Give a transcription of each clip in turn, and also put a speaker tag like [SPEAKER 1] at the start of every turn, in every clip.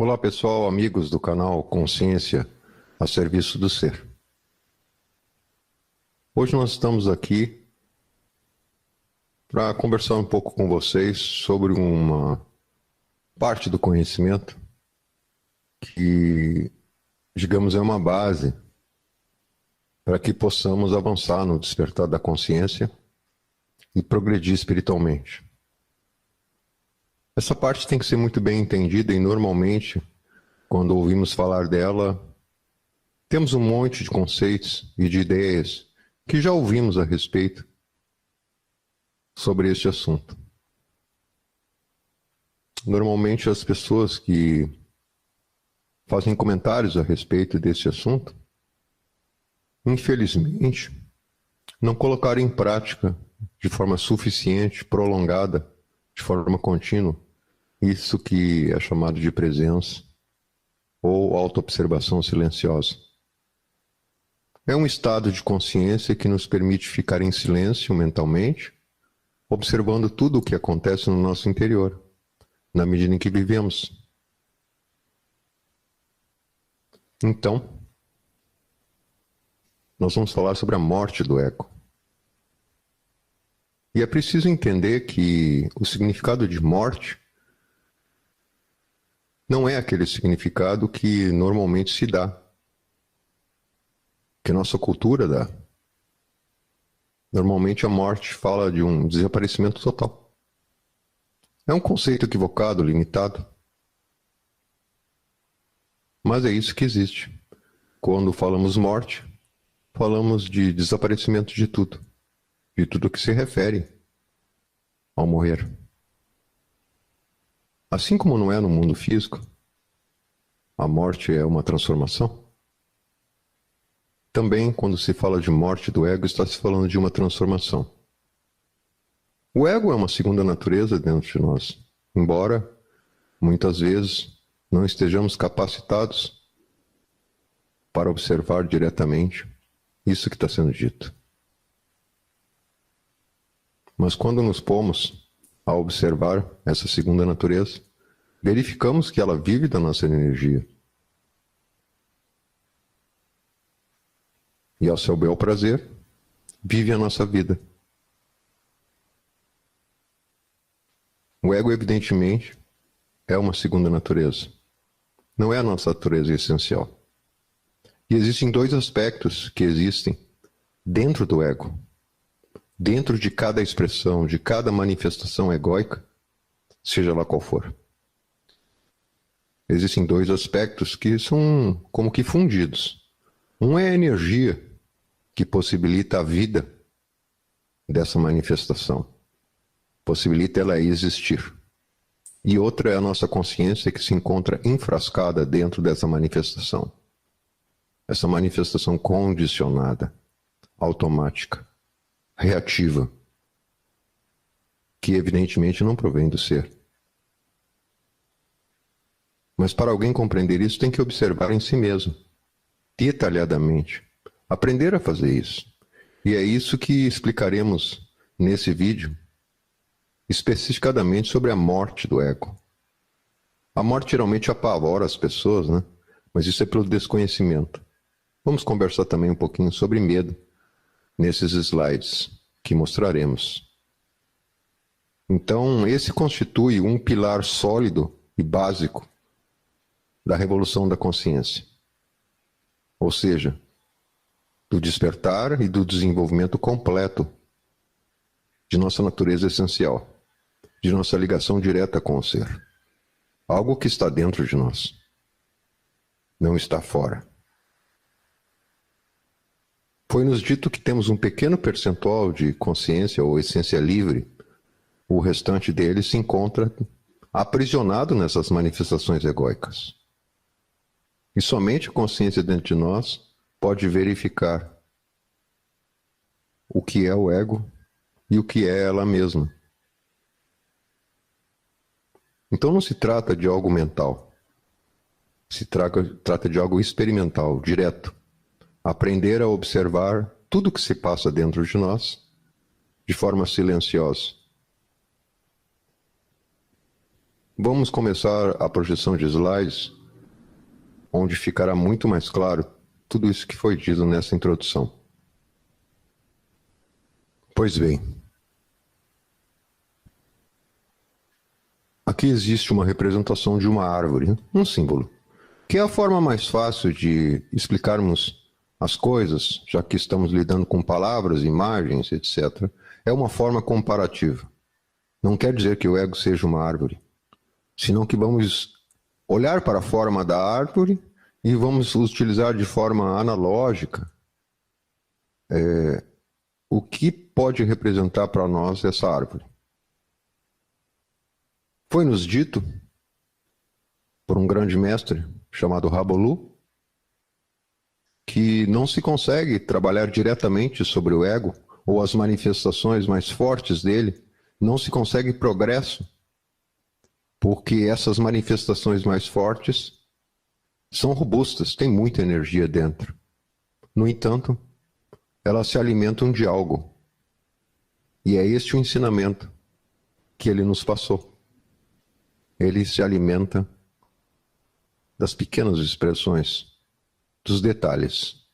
[SPEAKER 1] Olá pessoal, amigos do canal Consciência a Serviço do Ser. Hoje nós estamos aqui para conversar um pouco com vocês sobre uma parte do conhecimento que, digamos, é uma base para que possamos avançar no despertar da consciência e progredir espiritualmente. Essa parte tem que ser muito bem entendida e normalmente, quando ouvimos falar dela, temos um monte de conceitos e de ideias que já ouvimos a respeito sobre este assunto. Normalmente as pessoas que fazem comentários a respeito desse assunto, infelizmente, não colocaram em prática de forma suficiente, prolongada, de forma contínua, isso que é chamado de presença ou autoobservação silenciosa. É um estado de consciência que nos permite ficar em silêncio mentalmente, observando tudo o que acontece no nosso interior, na medida em que vivemos. Então, nós vamos falar sobre a morte do ego. E é preciso entender que o significado de morte não é aquele significado que normalmente se dá, que a nossa cultura dá. Normalmente a morte fala de um desaparecimento total. É um conceito equivocado, limitado. Mas é isso que existe. Quando falamos morte, falamos de desaparecimento de tudo que se refere ao morrer. Assim como não é no mundo físico, a morte é uma transformação. Também, quando se fala de morte do ego, está se falando de uma transformação. O ego é uma segunda natureza dentro de nós, embora, muitas vezes, não estejamos capacitados para observar diretamente isso que está sendo dito. Mas quando nos pomos a observar essa segunda natureza, verificamos que ela vive da nossa energia. E ao seu bel prazer, vive a nossa vida. O ego, evidentemente, é uma segunda natureza. Não é a nossa natureza essencial. E existem dois aspectos que existem dentro do ego. Dentro de cada expressão, de cada manifestação egóica, seja lá qual for. Existem dois aspectos que são como que fundidos. Um é a energia que possibilita a vida dessa manifestação, possibilita ela existir. E outra é a nossa consciência que se encontra enfrascada dentro dessa manifestação. Essa manifestação condicionada, automática, reativa, que evidentemente não provém do ser. Mas para alguém compreender isso, tem que observar em si mesmo, detalhadamente, aprender a fazer isso. E é isso que explicaremos nesse vídeo, especificadamente sobre a morte do ego. A morte geralmente apavora as pessoas, né? Mas isso é pelo desconhecimento. Vamos conversar também um pouquinho sobre medo nesses slides que mostraremos. Então, esse constitui um pilar sólido e básico da revolução da consciência. Ou seja, do despertar e do desenvolvimento completo de nossa natureza essencial, de nossa ligação direta com o ser. Algo que está dentro de nós, não está fora. Foi-nos dito que temos um pequeno percentual de consciência ou essência livre. O restante dele se encontra aprisionado nessas manifestações egóicas. E somente a consciência dentro de nós pode verificar o que é o ego e o que é ela mesma. Então não se trata de algo mental. Se trata de algo experimental, direto. Aprender a observar tudo o que se passa dentro de nós de forma silenciosa. vamos começar a projeção de slides, onde ficará muito mais claro tudo isso que foi dito nessa introdução. Pois bem, aqui existe uma representação de uma árvore, um símbolo, que é a forma mais fácil de explicarmos as coisas, já que estamos lidando com palavras, imagens, etc. É uma forma comparativa. Não quer dizer que o ego seja uma árvore, senão que vamos olhar para a forma da árvore e vamos utilizar de forma analógica o que pode representar para nós essa árvore. Foi-nos dito por um grande mestre chamado Rabolu que não se consegue trabalhar diretamente sobre o ego ou as manifestações mais fortes dele, não se consegue progresso, porque essas manifestações mais fortes são robustas, têm muita energia dentro. No entanto, elas se alimentam de algo. E é este o ensinamento que ele nos passou. Ele se alimenta das pequenas expressões, dos detalhes.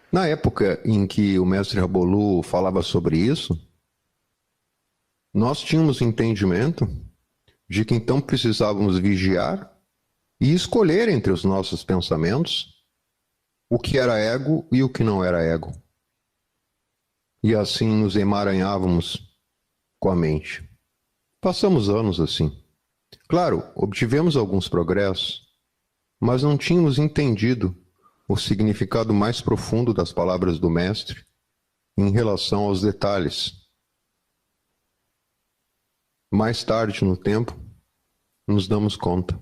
[SPEAKER 1] Na época em que o mestre Rabolu falava sobre isso, nós tínhamos entendimento de que então precisávamos vigiar e escolher entre os nossos pensamentos o que era ego e o que não era ego. E assim nos emaranhávamos com a mente. Passamos anos assim. Claro, obtivemos alguns progressos, mas não tínhamos entendido o significado mais profundo das palavras do mestre em relação aos detalhes. Mais tarde no tempo, nos damos conta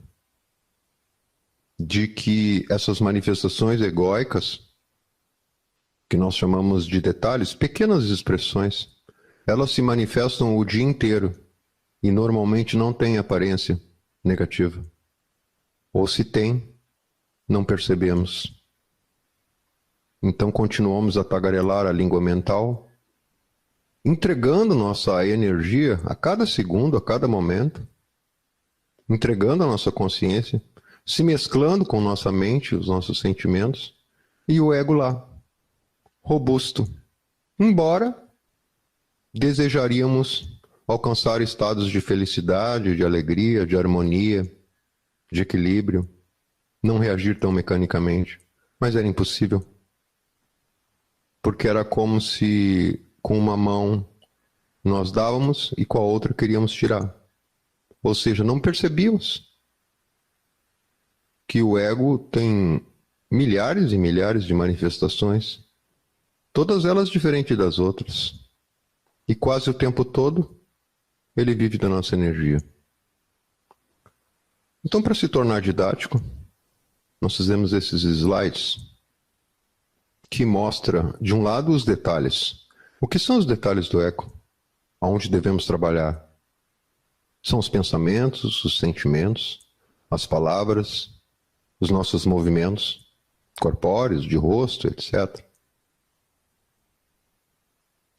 [SPEAKER 1] de que essas manifestações egóicas, que nós chamamos de detalhes, pequenas expressões, elas se manifestam o dia inteiro e normalmente não têm aparência negativa. Ou se tem, não percebemos. Então continuamos a tagarelar a língua mental, entregando nossa energia a cada segundo, a cada momento, entregando a nossa consciência, se mesclando com nossa mente, os nossos sentimentos, e o ego lá, robusto. Embora desejaríamos alcançar estados de felicidade, de alegria, de harmonia, de equilíbrio, não reagir tão mecanicamente, mas era impossível. Porque era como se com uma mão nós dávamos e com a outra queríamos tirar. Ou seja, não percebíamos que o ego tem milhares e milhares de manifestações, todas elas diferentes das outras. E quase o tempo todo ele vive da nossa energia. Então, para se tornar didático, nós fizemos esses slides que mostra, de um lado, os detalhes. O que são os detalhes do ego? Aonde devemos trabalhar? São os pensamentos, os sentimentos, as palavras, os nossos movimentos corpóreos, de rosto, etc.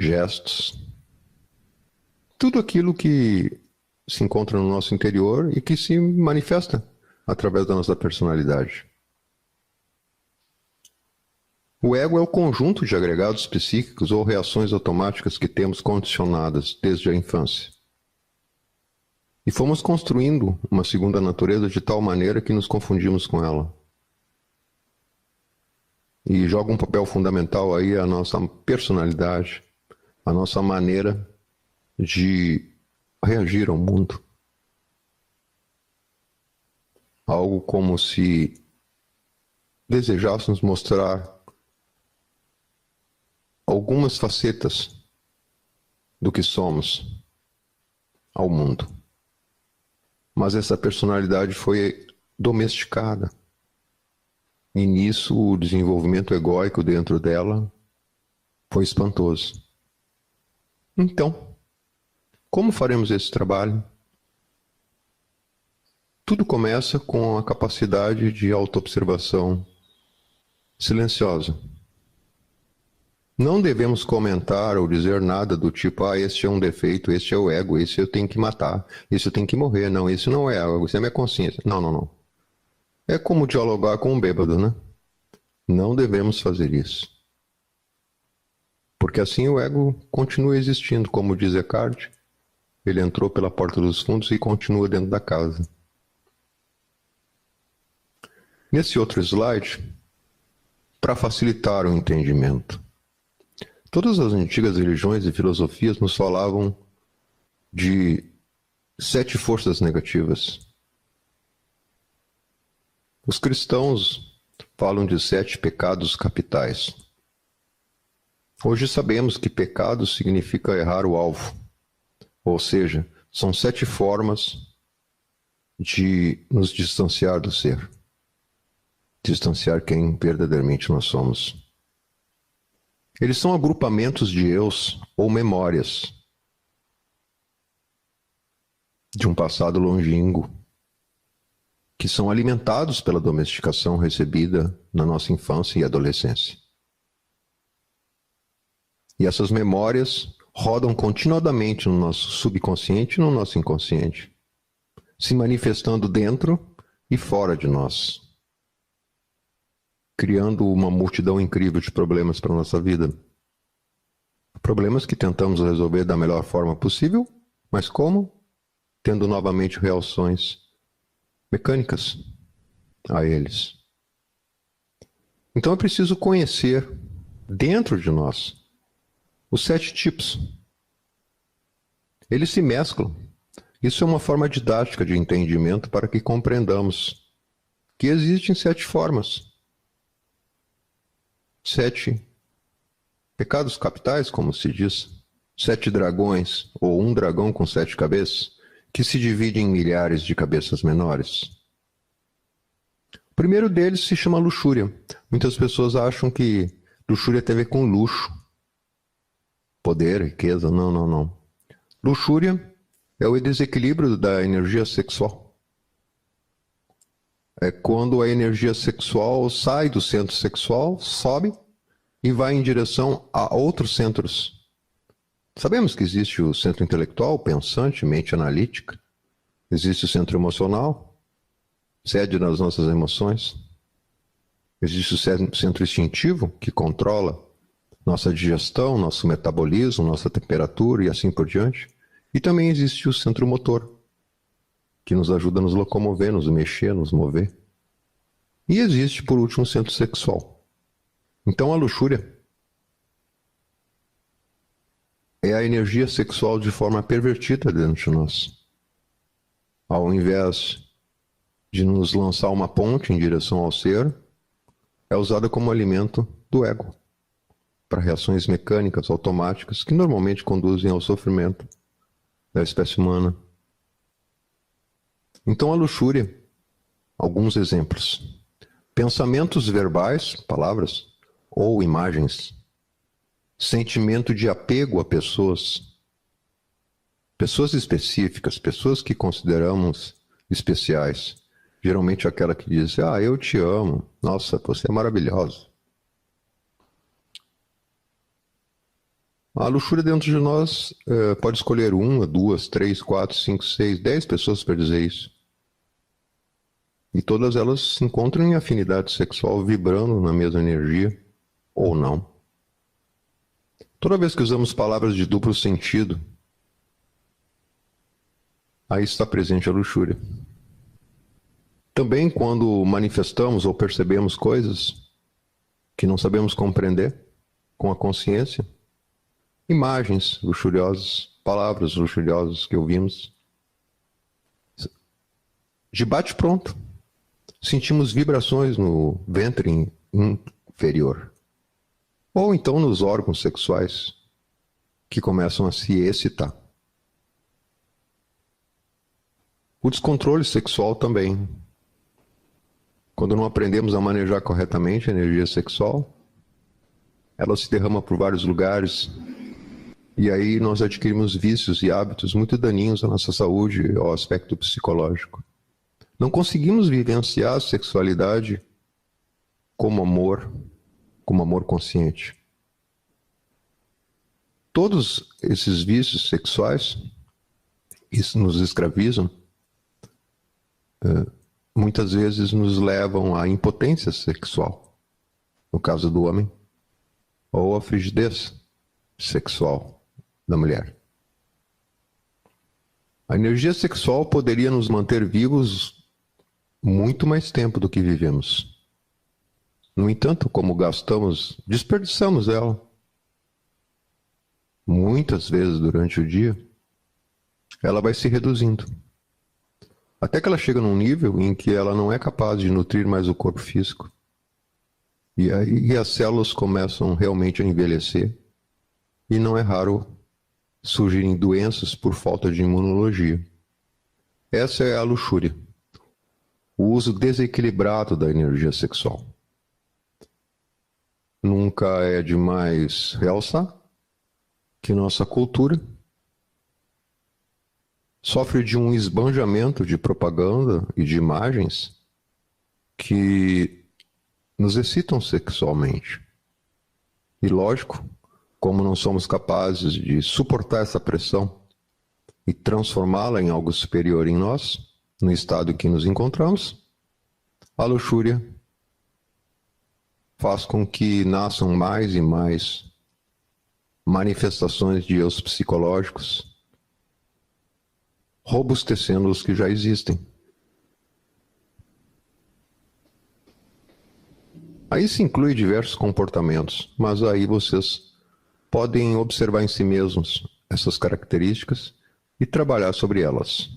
[SPEAKER 1] Gestos. Tudo aquilo que se encontra no nosso interior e que se manifesta através da nossa personalidade. O ego é o conjunto de agregados psíquicos ou reações automáticas que temos condicionadas desde a infância. E fomos construindo uma segunda natureza de tal maneira que nos confundimos com ela. E joga um papel fundamental aí a nossa personalidade, a nossa maneira de reagir ao mundo. Algo como se desejássemos mostrar algumas facetas do que somos ao mundo. Mas essa personalidade foi domesticada. E nisso o desenvolvimento egóico dentro dela foi espantoso. Então, como faremos esse trabalho? Tudo começa com a capacidade de autoobservação silenciosa. Não devemos comentar ou dizer nada do tipo, este é um defeito, este é o ego, esse eu tenho que matar, esse eu tenho que morrer. Não, esse não é ego, isso é minha consciência. Não, não, não. É como dialogar com um bêbado, né? Não devemos fazer isso. Porque assim o ego continua existindo, como diz Eckhart. Ele entrou pela porta dos fundos e continua dentro da casa. Nesse outro slide, para facilitar o entendimento, todas as antigas religiões e filosofias nos falavam de 7 forças negativas. Os cristãos falam de 7 pecados capitais. Hoje sabemos que pecado significa errar o alvo, ou seja, são 7 formas de nos distanciar do ser, distanciar quem verdadeiramente nós somos. Eles são agrupamentos de eus ou memórias de um passado longínquo, que são alimentados pela domesticação recebida na nossa infância e adolescência. E essas memórias rodam continuadamente no nosso subconsciente e no nosso inconsciente, se manifestando dentro e fora de nós, criando uma multidão incrível de problemas para a nossa vida. Problemas que tentamos resolver da melhor forma possível, mas como? Tendo novamente reações mecânicas a eles. Então é preciso conhecer dentro de nós os 7 tipos. Eles se mesclam. Isso é uma forma didática de entendimento para que compreendamos que existem 7 formas. 7 pecados capitais, como se diz. 7 dragões, ou um dragão com 7 cabeças, que se divide em milhares de cabeças menores. O primeiro deles se chama luxúria. Muitas pessoas acham que luxúria tem a ver com luxo, poder, riqueza. Não, não, não. Luxúria é o desequilíbrio da energia sexual. É quando a energia sexual sai do centro sexual, sobe e vai em direção a outros centros. Sabemos que existe o centro intelectual, pensante, mente analítica. Existe o centro emocional, sede das nossas emoções. Existe o centro instintivo, que controla nossa digestão, nosso metabolismo, nossa temperatura e assim por diante. E também existe o centro motor, que nos ajuda a nos locomover, nos mexer, nos mover. E existe, por último, o centro sexual. Então a luxúria é a energia sexual de forma pervertida dentro de nós. Ao invés de nos lançar uma ponte em direção ao ser, é usada como alimento do ego, para reações mecânicas, automáticas, que normalmente conduzem ao sofrimento da espécie humana. Então a luxúria, alguns exemplos. Pensamentos verbais, palavras, ou imagens. Sentimento de apego a pessoas. Pessoas específicas, pessoas que consideramos especiais. Geralmente aquela que diz, eu te amo, nossa, você é maravilhosa. A luxúria dentro de nós pode escolher 1, 2, 3, 4, 5, 6, 10 pessoas para dizer isso. E todas elas se encontram em afinidade sexual, vibrando na mesma energia, ou não. Toda vez que usamos palavras de duplo sentido, aí está presente a luxúria. Também quando manifestamos ou percebemos coisas que não sabemos compreender com a consciência, imagens luxuriosas, palavras luxuriosas que ouvimos, de bate-pronto, sentimos vibrações no ventre inferior. Ou então nos órgãos sexuais, que começam a se excitar. O descontrole sexual também. Quando não aprendemos a manejar corretamente a energia sexual, ela se derrama por vários lugares, e aí nós adquirimos vícios e hábitos muito daninhos à nossa saúde, ao aspecto psicológico. Não conseguimos vivenciar a sexualidade como amor consciente. Todos esses vícios sexuais, isso nos escravizam, muitas vezes nos levam à impotência sexual, no caso do homem, ou à frigidez sexual da mulher. A energia sexual poderia nos manter vivos muito mais tempo do que vivemos. No entanto, como desperdiçamos ela muitas vezes durante o dia, ela vai se reduzindo. Até que ela chega num nível em que ela não é capaz de nutrir mais o corpo físico. E aí as células começam realmente a envelhecer. E não é raro surgirem doenças por falta de imunologia. Essa é a luxúria. O uso desequilibrado da energia sexual. Nunca é demais realçar que nossa cultura sofre de um esbanjamento de propaganda e de imagens que nos excitam sexualmente. E lógico, como não somos capazes de suportar essa pressão e transformá-la em algo superior em nós, no estado em que nos encontramos, a luxúria faz com que nasçam mais e mais manifestações de eus psicológicos, robustecendo os que já existem. Aí se inclui diversos comportamentos, mas aí vocês podem observar em si mesmos essas características e trabalhar sobre elas.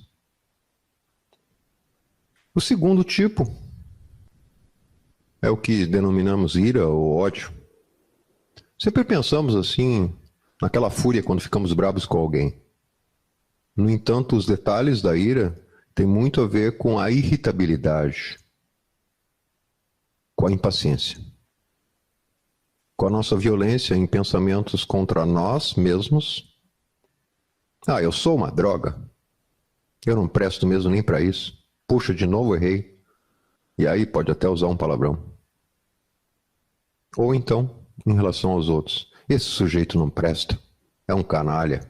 [SPEAKER 1] O segundo tipo é o que denominamos ira ou ódio. Sempre pensamos assim, naquela fúria quando ficamos bravos com alguém. No entanto, os detalhes da ira têm muito a ver com a irritabilidade, com a impaciência, com a nossa violência em pensamentos contra nós mesmos. Ah, eu sou uma droga. Eu não presto mesmo nem para isso. Puxa, de novo errei. E aí pode até usar um palavrão. Ou então, em relação aos outros. Esse sujeito não presta. É um canalha.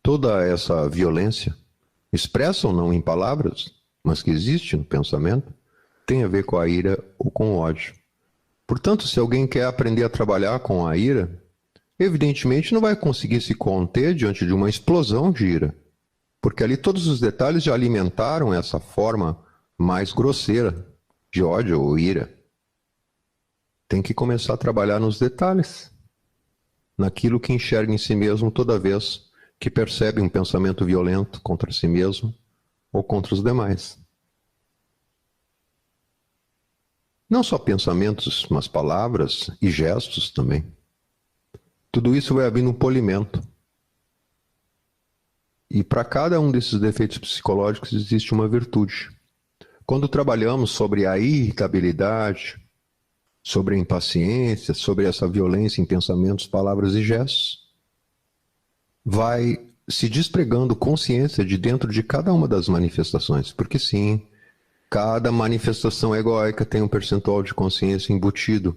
[SPEAKER 1] Toda essa violência, expressa ou não em palavras, mas que existe no pensamento, tem a ver com a ira ou com o ódio. Portanto, se alguém quer aprender a trabalhar com a ira, evidentemente não vai conseguir se conter diante de uma explosão de ira, porque ali todos os detalhes já alimentaram essa forma mais grosseira de ódio ou ira. Tem que começar a trabalhar nos detalhes, naquilo que enxerga em si mesmo toda vez que percebe um pensamento violento contra si mesmo ou contra os demais. Não só pensamentos, mas palavras e gestos também. Tudo isso vai abrindo um polimento. E para cada um desses defeitos psicológicos existe uma virtude. Quando trabalhamos sobre a irritabilidade, sobre a impaciência, sobre essa violência em pensamentos, palavras e gestos, vai se despregando consciência de dentro de cada uma das manifestações. Porque sim, cada manifestação egóica tem um percentual de consciência embutido,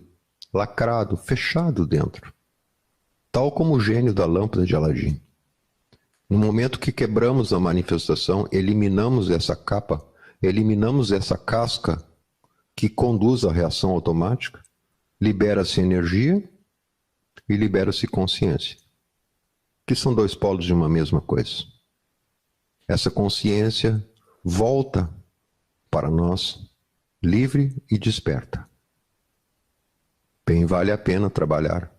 [SPEAKER 1] lacrado, fechado dentro. Tal como o gênio da lâmpada de Aladim. No momento que quebramos a manifestação, eliminamos essa capa, eliminamos essa casca que conduz à reação automática, libera-se energia e libera-se consciência, que são dois polos de uma mesma coisa. Essa consciência volta para nós livre e desperta. Bem vale a pena trabalhar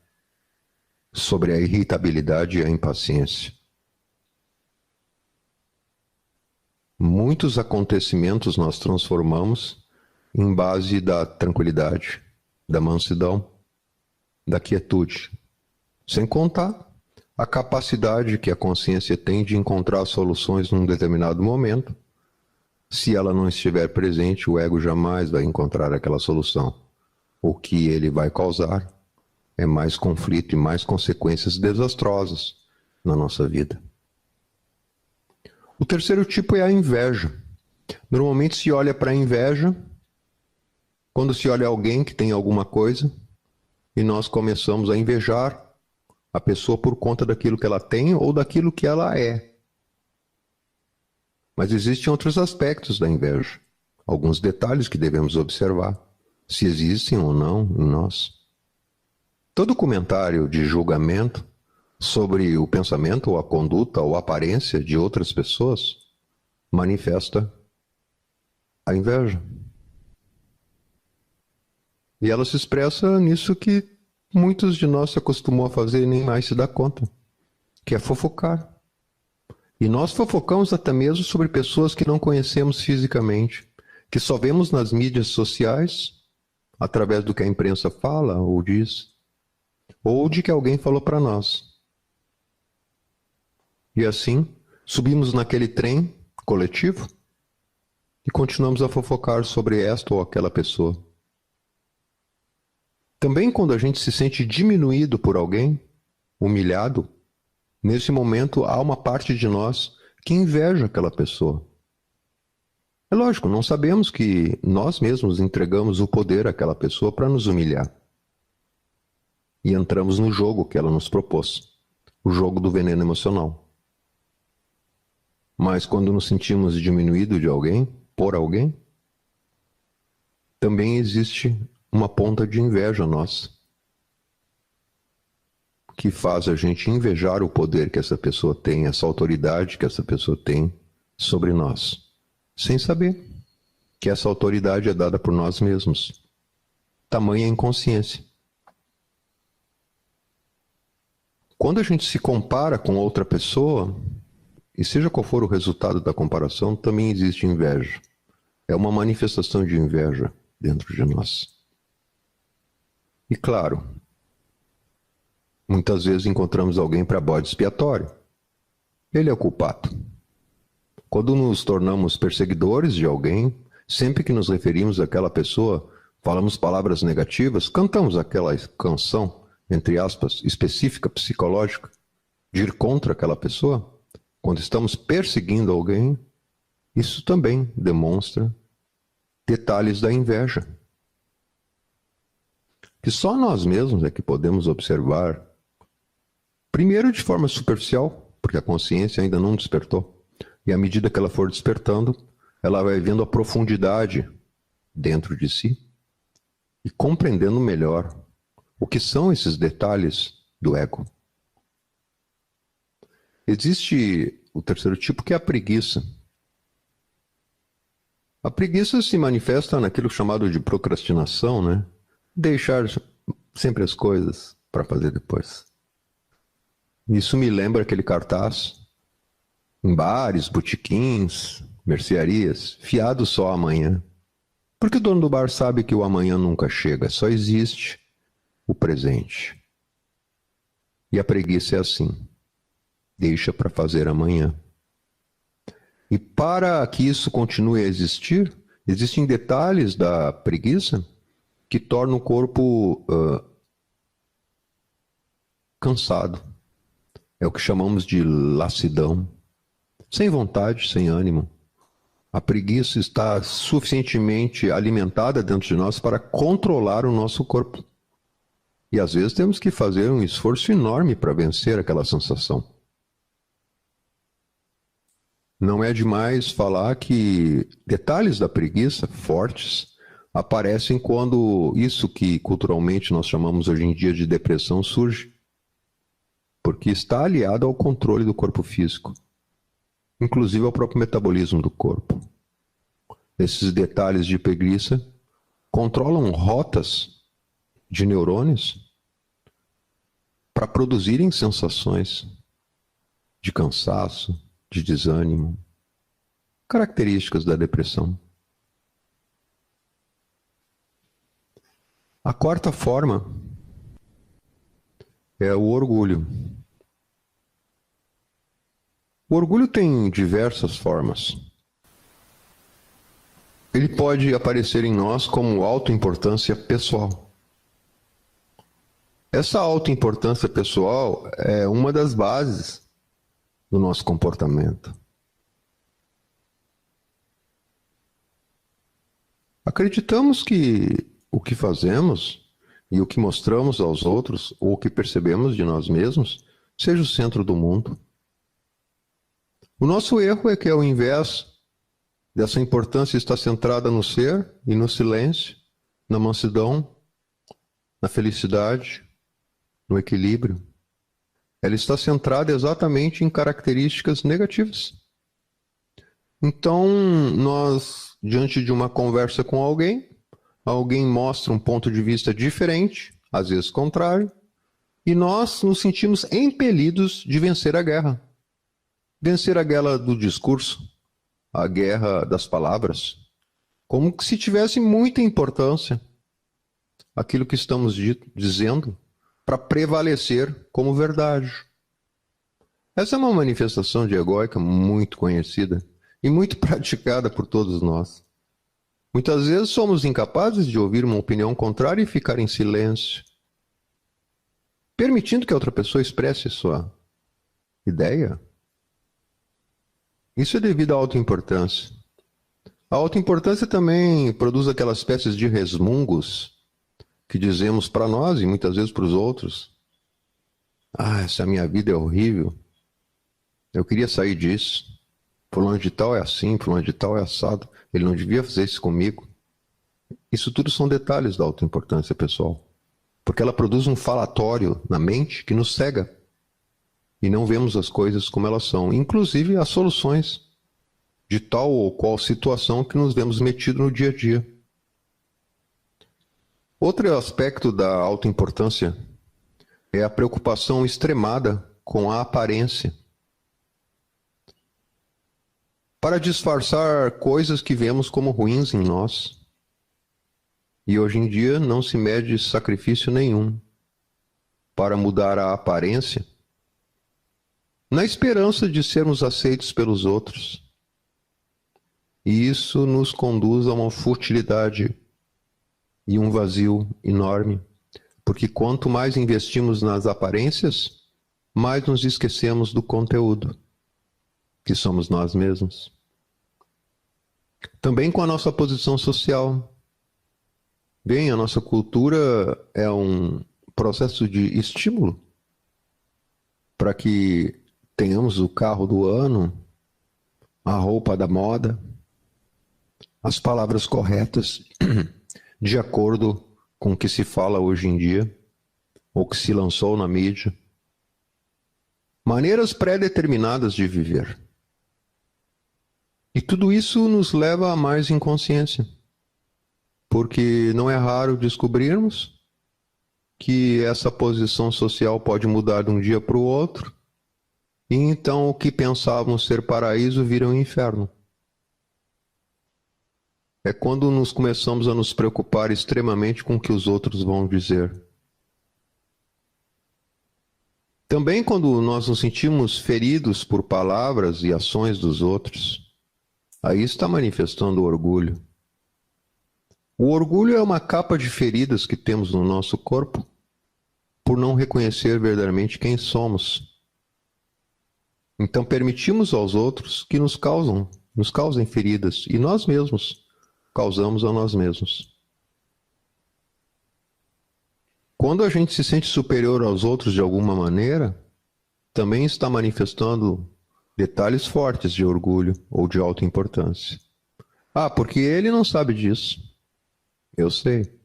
[SPEAKER 1] sobre a irritabilidade e a impaciência. Muitos acontecimentos nós transformamos em base da tranquilidade, da mansidão, da quietude. Sem contar a capacidade que a consciência tem de encontrar soluções num determinado momento. Se ela não estiver presente, o ego jamais vai encontrar aquela solução. O que ele vai causar é mais conflito e mais consequências desastrosas na nossa vida. O terceiro tipo é a inveja. Normalmente se olha para a inveja quando se olha alguém que tem alguma coisa e nós começamos a invejar a pessoa por conta daquilo que ela tem ou daquilo que ela é. Mas existem outros aspectos da inveja, alguns detalhes que devemos observar, se existem ou não em nós. Todo comentário de julgamento sobre o pensamento ou a conduta ou a aparência de outras pessoas manifesta a inveja. E ela se expressa nisso que muitos de nós se acostumam a fazer e nem mais se dá conta, que é fofocar. E nós fofocamos até mesmo sobre pessoas que não conhecemos fisicamente, que só vemos nas mídias sociais, através do que a imprensa fala ou diz, ou de que alguém falou para nós. E assim, subimos naquele trem coletivo e continuamos a fofocar sobre esta ou aquela pessoa. Também quando a gente se sente diminuído por alguém, humilhado, nesse momento há uma parte de nós que inveja aquela pessoa. É lógico, não sabemos que nós mesmos entregamos o poder àquela pessoa para nos humilhar. E entramos no jogo que ela nos propôs, o jogo do veneno emocional. Mas quando nos sentimos diminuídos de alguém, por alguém, também existe uma ponta de inveja nossa, que faz a gente invejar o poder que essa pessoa tem, essa autoridade que essa pessoa tem sobre nós, sem saber que essa autoridade é dada por nós mesmos. Tamanha inconsciência. Quando a gente se compara com outra pessoa, e seja qual for o resultado da comparação, também existe inveja. É uma manifestação de inveja dentro de nós. E claro, muitas vezes encontramos alguém para bode expiatório. Ele é o culpado. Quando nos tornamos perseguidores de alguém, sempre que nos referimos àquela pessoa, falamos palavras negativas, cantamos aquela canção, entre aspas, específica, psicológica, de ir contra aquela pessoa, quando estamos perseguindo alguém, isso também demonstra detalhes da inveja. Que só nós mesmos é que podemos observar, primeiro de forma superficial, porque a consciência ainda não despertou, e à medida que ela for despertando, ela vai vendo a profundidade dentro de si e compreendendo melhor o que são esses detalhes do ego. Existe o terceiro tipo, que é a preguiça. A preguiça se manifesta naquilo chamado de procrastinação, né? Deixar sempre as coisas para fazer depois. Isso me lembra aquele cartaz em bares, botequins, mercearias, fiado só amanhã. Porque o dono do bar sabe que o amanhã nunca chega, só existe o presente. E a preguiça é assim, deixa para fazer amanhã. E para que isso continue a existir, existem detalhes da preguiça que tornam o corpo cansado. É o que chamamos de lassidão. Sem vontade, sem ânimo. A preguiça está suficientemente alimentada dentro de nós para controlar o nosso corpo. E às vezes temos que fazer um esforço enorme para vencer aquela sensação. Não é demais falar que detalhes da preguiça fortes aparecem quando isso que culturalmente nós chamamos hoje em dia de depressão surge, porque está aliado ao controle do corpo físico, inclusive ao próprio metabolismo do corpo. Esses detalhes de preguiça controlam rotas de neurônios para produzirem sensações de cansaço, de desânimo, características da depressão. A quarta forma é o orgulho. O orgulho tem diversas formas. Ele pode aparecer em nós como autoimportância pessoal. Essa autoimportância pessoal é uma das bases do nosso comportamento. Acreditamos que o que fazemos e o que mostramos aos outros, ou o que percebemos de nós mesmos, seja o centro do mundo. O nosso erro é que, ao invés dessa importância estar centrada no ser e no silêncio, na mansidão, na felicidade, no equilíbrio, ela está centrada exatamente em características negativas. Então, nós, diante de uma conversa com alguém mostra um ponto de vista diferente, às vezes contrário, e nós nos sentimos impelidos de vencer a guerra. Vencer a guerra do discurso, a guerra das palavras, como se tivesse muita importância aquilo que estamos dizendo para prevalecer como verdade. Essa é uma manifestação de egóica muito conhecida e muito praticada por todos nós. Muitas vezes somos incapazes de ouvir uma opinião contrária e ficar em silêncio, permitindo que a outra pessoa expresse sua ideia. Isso é devido à autoimportância. A autoimportância também produz aquelas espécies de resmungos que dizemos para nós e muitas vezes para os outros. Essa minha vida é horrível. Eu queria sair disso. Fulano de tal é assim, fulano de tal é assado. Ele não devia fazer isso comigo. Isso tudo são detalhes da autoimportância, pessoal. Porque ela produz um falatório na mente que nos cega. E não vemos as coisas como elas são. Inclusive as soluções de tal ou qual situação que nos vemos metidos no dia a dia. Outro aspecto da autoimportância é a preocupação extremada com a aparência. Para disfarçar coisas que vemos como ruins em nós. E hoje em dia não se mede sacrifício nenhum para mudar a aparência, na esperança de sermos aceitos pelos outros. E isso nos conduz a uma futilidade e um vazio enorme, porque quanto mais investimos nas aparências, mais nos esquecemos do conteúdo, que somos nós mesmos. Também com a nossa posição social. Bem, a nossa cultura é um processo de estímulo para que tenhamos o carro do ano, a roupa da moda, as palavras corretas de acordo com o que se fala hoje em dia, ou que se lançou na mídia. Maneiras pré-determinadas de viver. E tudo isso nos leva a mais inconsciência, porque não é raro descobrirmos que essa posição social pode mudar de um dia para o outro, e então o que pensávamos ser paraíso vira um inferno. É quando nos começamos a nos preocupar extremamente com o que os outros vão dizer. Também quando nós nos sentimos feridos por palavras e ações dos outros, aí está manifestando o orgulho. O orgulho é uma capa de feridas que temos no nosso corpo por não reconhecer verdadeiramente quem somos. Então permitimos aos outros que nos causem feridas e nós mesmos causamos a nós mesmos. Quando a gente se sente superior aos outros de alguma maneira, também está manifestando detalhes fortes de orgulho ou de autoimportância. Porque ele não sabe disso. Eu sei.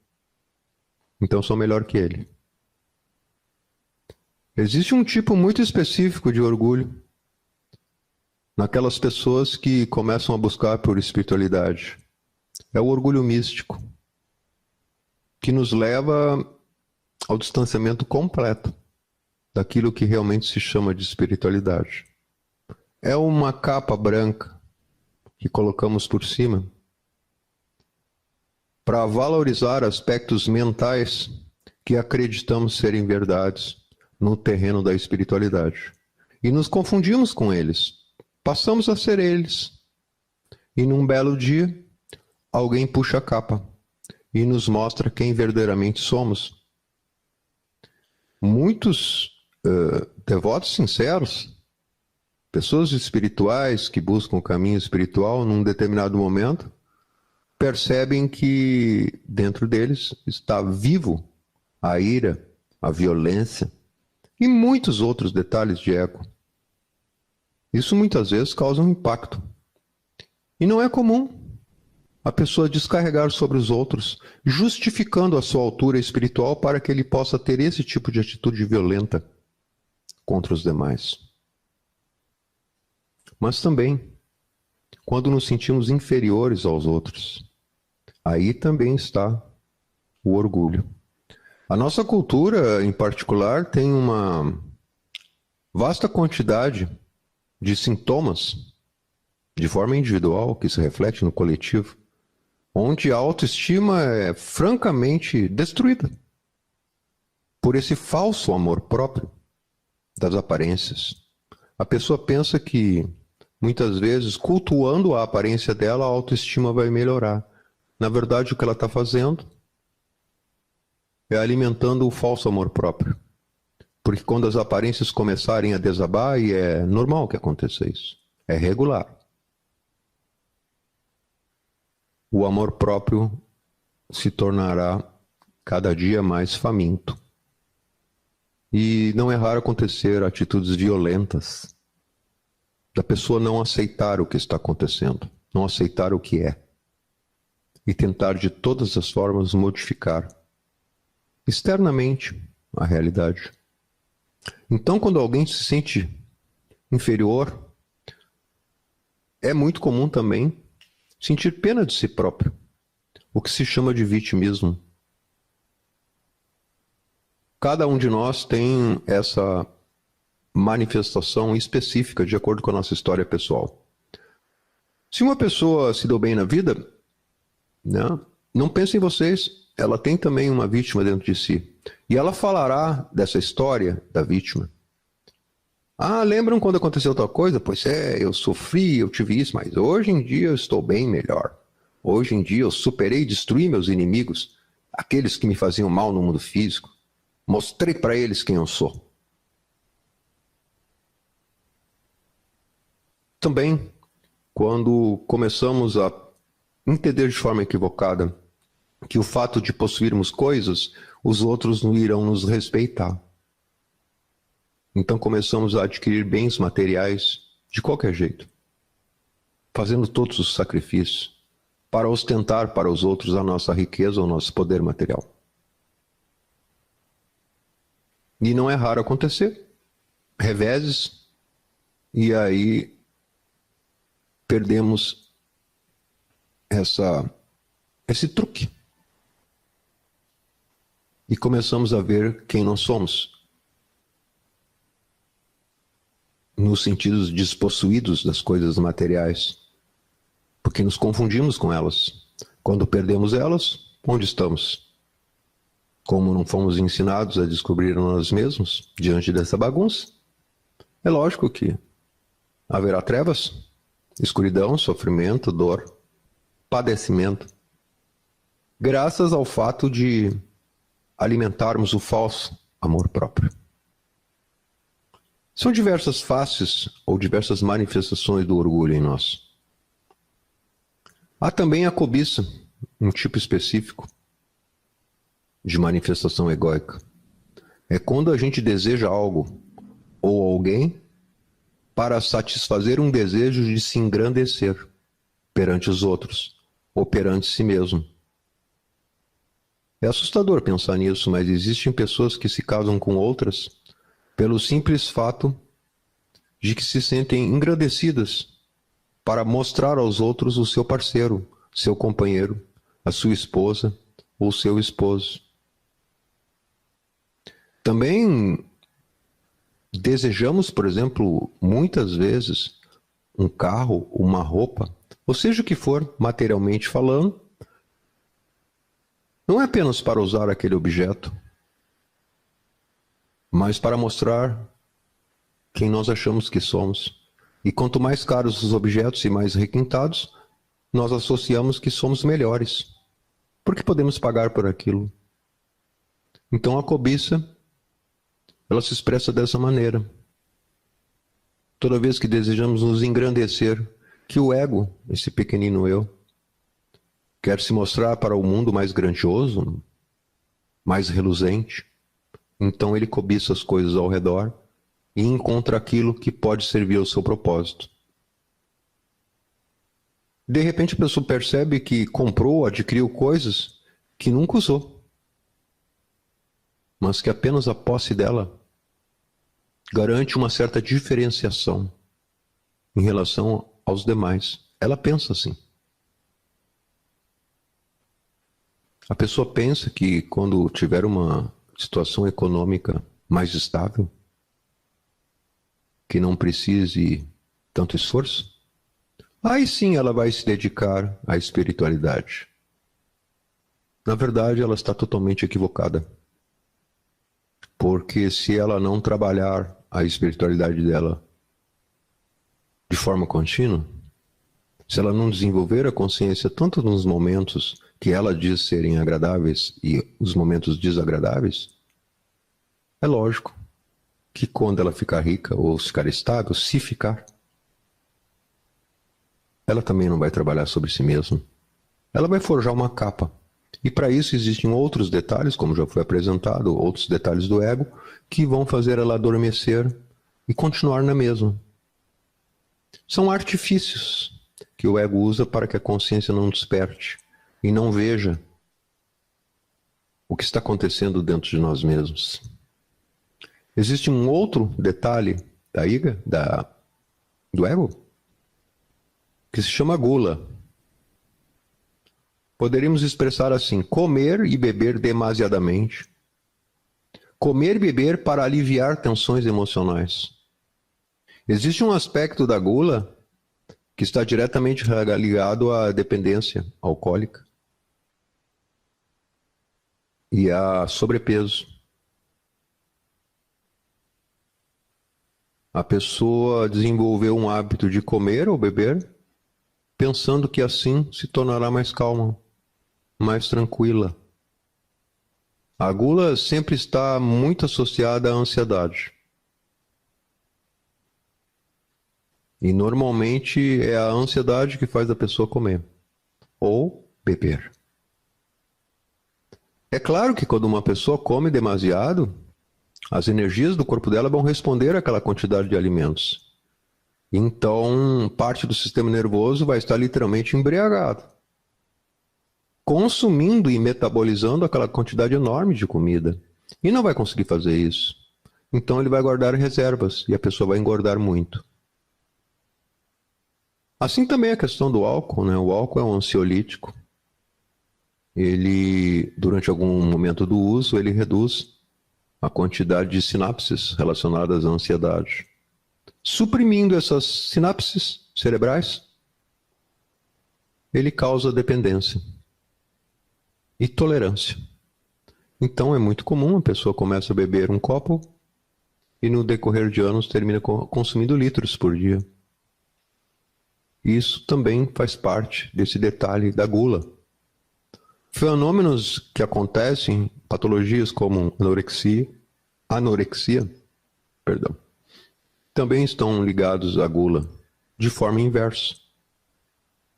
[SPEAKER 1] Então sou melhor que ele. Existe um tipo muito específico de orgulho naquelas pessoas que começam a buscar por espiritualidade. É o orgulho místico, que nos leva ao distanciamento completo daquilo que realmente se chama de espiritualidade. É uma capa branca que colocamos por cima para valorizar aspectos mentais que acreditamos serem verdades no terreno da espiritualidade. E nos confundimos com eles. Passamos a ser eles. E num belo dia, alguém puxa a capa e nos mostra quem verdadeiramente somos. Muitos devotos sinceros, pessoas espirituais que buscam o caminho espiritual num determinado momento, percebem que dentro deles está vivo a ira, a violência e muitos outros detalhes de ego. Isso muitas vezes causa um impacto. E não é comum a pessoa descarregar sobre os outros, justificando a sua altura espiritual para que ele possa ter esse tipo de atitude violenta contra os demais. Mas também, quando nos sentimos inferiores aos outros, aí também está o orgulho. A nossa cultura, em particular, tem uma vasta quantidade de sintomas, de forma individual, que se reflete no coletivo, onde a autoestima é francamente destruída por esse falso amor próprio das aparências. A pessoa pensa que, muitas vezes, cultuando a aparência dela, a autoestima vai melhorar. Na verdade, o que ela está fazendo é alimentando o falso amor próprio. Porque quando as aparências começarem a desabar, e é normal que aconteça isso, é regular, o amor próprio se tornará cada dia mais faminto. E não é raro acontecer atitudes violentas da pessoa não aceitar o que está acontecendo, não aceitar o que é, e tentar de todas as formas modificar externamente a realidade. Então, quando alguém se sente inferior, é muito comum também sentir pena de si próprio, o que se chama de vitimismo. Cada um de nós tem essa manifestação específica de acordo com a nossa história pessoal. Se uma pessoa se deu bem na vida, né, não pensem em vocês, ela tem também uma vítima dentro de si. E ela falará dessa história da vítima. Ah, lembram quando aconteceu tal coisa? Pois é, eu sofri, eu tive isso, mas hoje em dia eu estou bem melhor. Hoje em dia eu superei e destruí meus inimigos, aqueles que me faziam mal no mundo físico. Mostrei para eles quem eu sou. Também, quando começamos a entender de forma equivocada que o fato de possuirmos coisas, os outros não irão nos respeitar. Então começamos a adquirir bens materiais de qualquer jeito, fazendo todos os sacrifícios para ostentar para os outros a nossa riqueza, o nosso poder material. E não é raro acontecer reveses, e aí perdemos esse truque. E começamos a ver quem nós somos, nos sentidos despossuídos das coisas materiais, porque nos confundimos com elas. Quando perdemos elas, onde estamos? Como não fomos ensinados a descobrir nós mesmos diante dessa bagunça, é lógico que haverá trevas, escuridão, sofrimento, dor, padecimento, graças ao fato de alimentarmos o falso amor próprio. São diversas faces ou diversas manifestações do orgulho em nós. Há também a cobiça, um tipo específico de manifestação egóica. É quando a gente deseja algo ou alguém para satisfazer um desejo de se engrandecer perante os outros ou perante si mesmo. É assustador pensar nisso, mas existem pessoas que se casam com outras pelo simples fato de que se sentem engrandecidas para mostrar aos outros o seu parceiro, seu companheiro, a sua esposa ou seu esposo. Também desejamos, por exemplo, muitas vezes, um carro, uma roupa, ou seja o que for, materialmente falando, não é apenas para usar aquele objeto, mas para mostrar quem nós achamos que somos. E quanto mais caros os objetos e mais requintados, nós associamos que somos melhores, porque podemos pagar por aquilo. Então a cobiça, ela se expressa dessa maneira. Toda vez que desejamos nos engrandecer, que o ego, esse pequenino eu, quer se mostrar para o mundo mais grandioso, mais reluzente. Então ele cobiça as coisas ao redor e encontra aquilo que pode servir ao seu propósito. De repente a pessoa percebe que comprou, adquiriu coisas que nunca usou, mas que apenas a posse dela garante uma certa diferenciação em relação aos demais. Ela pensa assim. A pessoa pensa que quando tiver uma situação econômica mais estável, que não precise tanto esforço, aí sim ela vai se dedicar à espiritualidade. Na verdade, ela está totalmente equivocada. Porque se ela não trabalhar a espiritualidade dela de forma contínua, se ela não desenvolver a consciência tanto nos momentos que ela diz serem agradáveis e os momentos desagradáveis, é lógico que quando ela ficar rica ou ficar estável, se ficar, ela também não vai trabalhar sobre si mesma. Ela vai forjar uma capa. E para isso existem outros detalhes, como já foi apresentado, outros detalhes do ego, que vão fazer ela adormecer e continuar na mesma. São artifícios que o ego usa para que a consciência não desperte e não veja o que está acontecendo dentro de nós mesmos. Existe um outro detalhe do ego, que se chama gula. Poderíamos expressar assim: comer e beber demasiadamente. Comer e beber para aliviar tensões emocionais. Existe um aspecto da gula que está diretamente ligado à dependência alcoólica e a sobrepeso. A pessoa desenvolveu um hábito de comer ou beber, pensando que assim se tornará mais calma, mais tranquila. A gula sempre está muito associada à ansiedade. E normalmente é a ansiedade que faz a pessoa comer ou beber. É claro que quando uma pessoa come demasiado, as energias do corpo dela vão responder àquela quantidade de alimentos. Então, parte do sistema nervoso vai estar literalmente embriagado, consumindo e metabolizando aquela quantidade enorme de comida. E não vai conseguir fazer isso. Então ele vai guardar reservas e a pessoa vai engordar muito. Assim também a questão do álcool, né? O álcool é um ansiolítico. Ele, durante algum momento do uso, ele reduz a quantidade de sinapses relacionadas à ansiedade. Suprimindo essas sinapses cerebrais, ele causa dependência e tolerância. Então é muito comum a pessoa começa a beber um copo e no decorrer de anos termina consumindo litros por dia. Isso também faz parte desse detalhe da gula. Fenômenos que acontecem, patologias como anorexia, também estão ligados à gula, de forma inversa.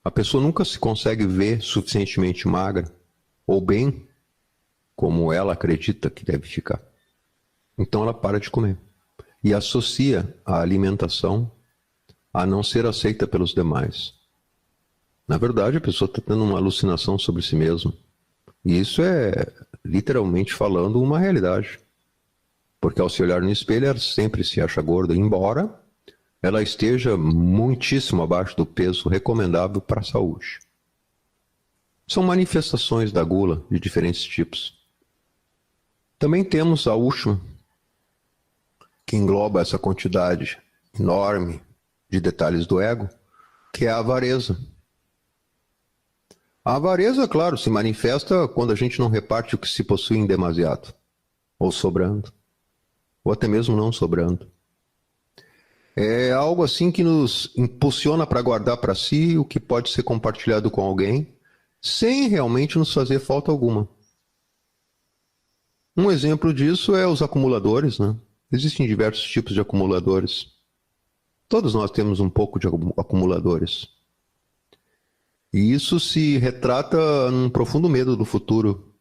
[SPEAKER 1] A pessoa nunca se consegue ver suficientemente magra ou bem como ela acredita que deve ficar. Então ela para de comer e associa a alimentação a não ser aceita pelos demais. Na verdade, a pessoa está tendo uma alucinação sobre si mesma. E isso é, literalmente falando, uma realidade. Porque ao se olhar no espelho, ela sempre se acha gorda, embora ela esteja muitíssimo abaixo do peso recomendável para a saúde. São manifestações da gula de diferentes tipos. Também temos a última, que engloba essa quantidade enorme de detalhes do ego, que é a avareza. A avareza, claro, se manifesta quando a gente não reparte o que se possui em demasiado, ou sobrando, ou até mesmo não sobrando. É algo assim que nos impulsiona para guardar para si o que pode ser compartilhado com alguém, sem realmente nos fazer falta alguma. Um exemplo disso é os acumuladores, né? Existem diversos tipos de acumuladores. Todos nós temos um pouco de acumuladores. E isso se retrata num profundo medo do futuro.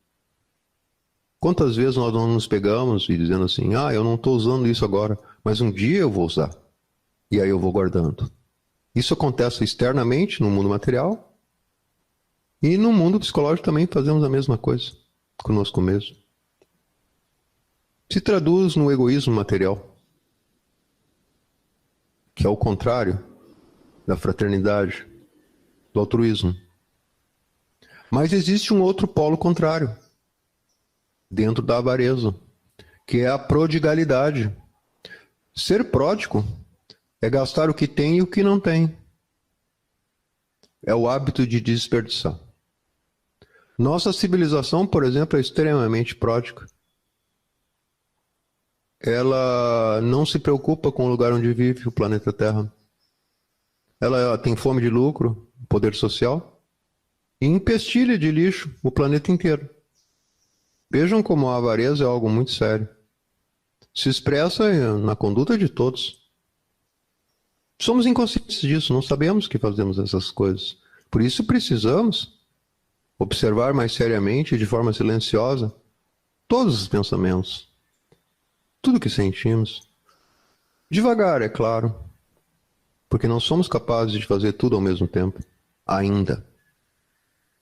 [SPEAKER 1] Quantas vezes nós não nos pegamos e dizendo assim, eu não estou usando isso agora, mas um dia eu vou usar. E aí eu vou guardando. Isso acontece externamente no mundo material e no mundo psicológico também fazemos a mesma coisa conosco mesmo. Se traduz no egoísmo material, que é o contrário da fraternidade, do altruísmo. Mas existe um outro polo contrário, dentro da avareza, que é a prodigalidade. Ser pródigo é gastar o que tem e o que não tem. É o hábito de desperdiçar. Nossa civilização, por exemplo, é extremamente pródiga. Ela não se preocupa com o lugar onde vive o planeta Terra. Ela tem fome de lucro, poder social, e empestilha de lixo o planeta inteiro. Vejam como a avareza é algo muito sério. Se expressa na conduta de todos. Somos inconscientes disso, não sabemos que fazemos essas coisas. Por isso precisamos observar mais seriamente, de forma silenciosa, todos os pensamentos, tudo que sentimos. Devagar, é claro, porque não somos capazes de fazer tudo ao mesmo tempo, ainda.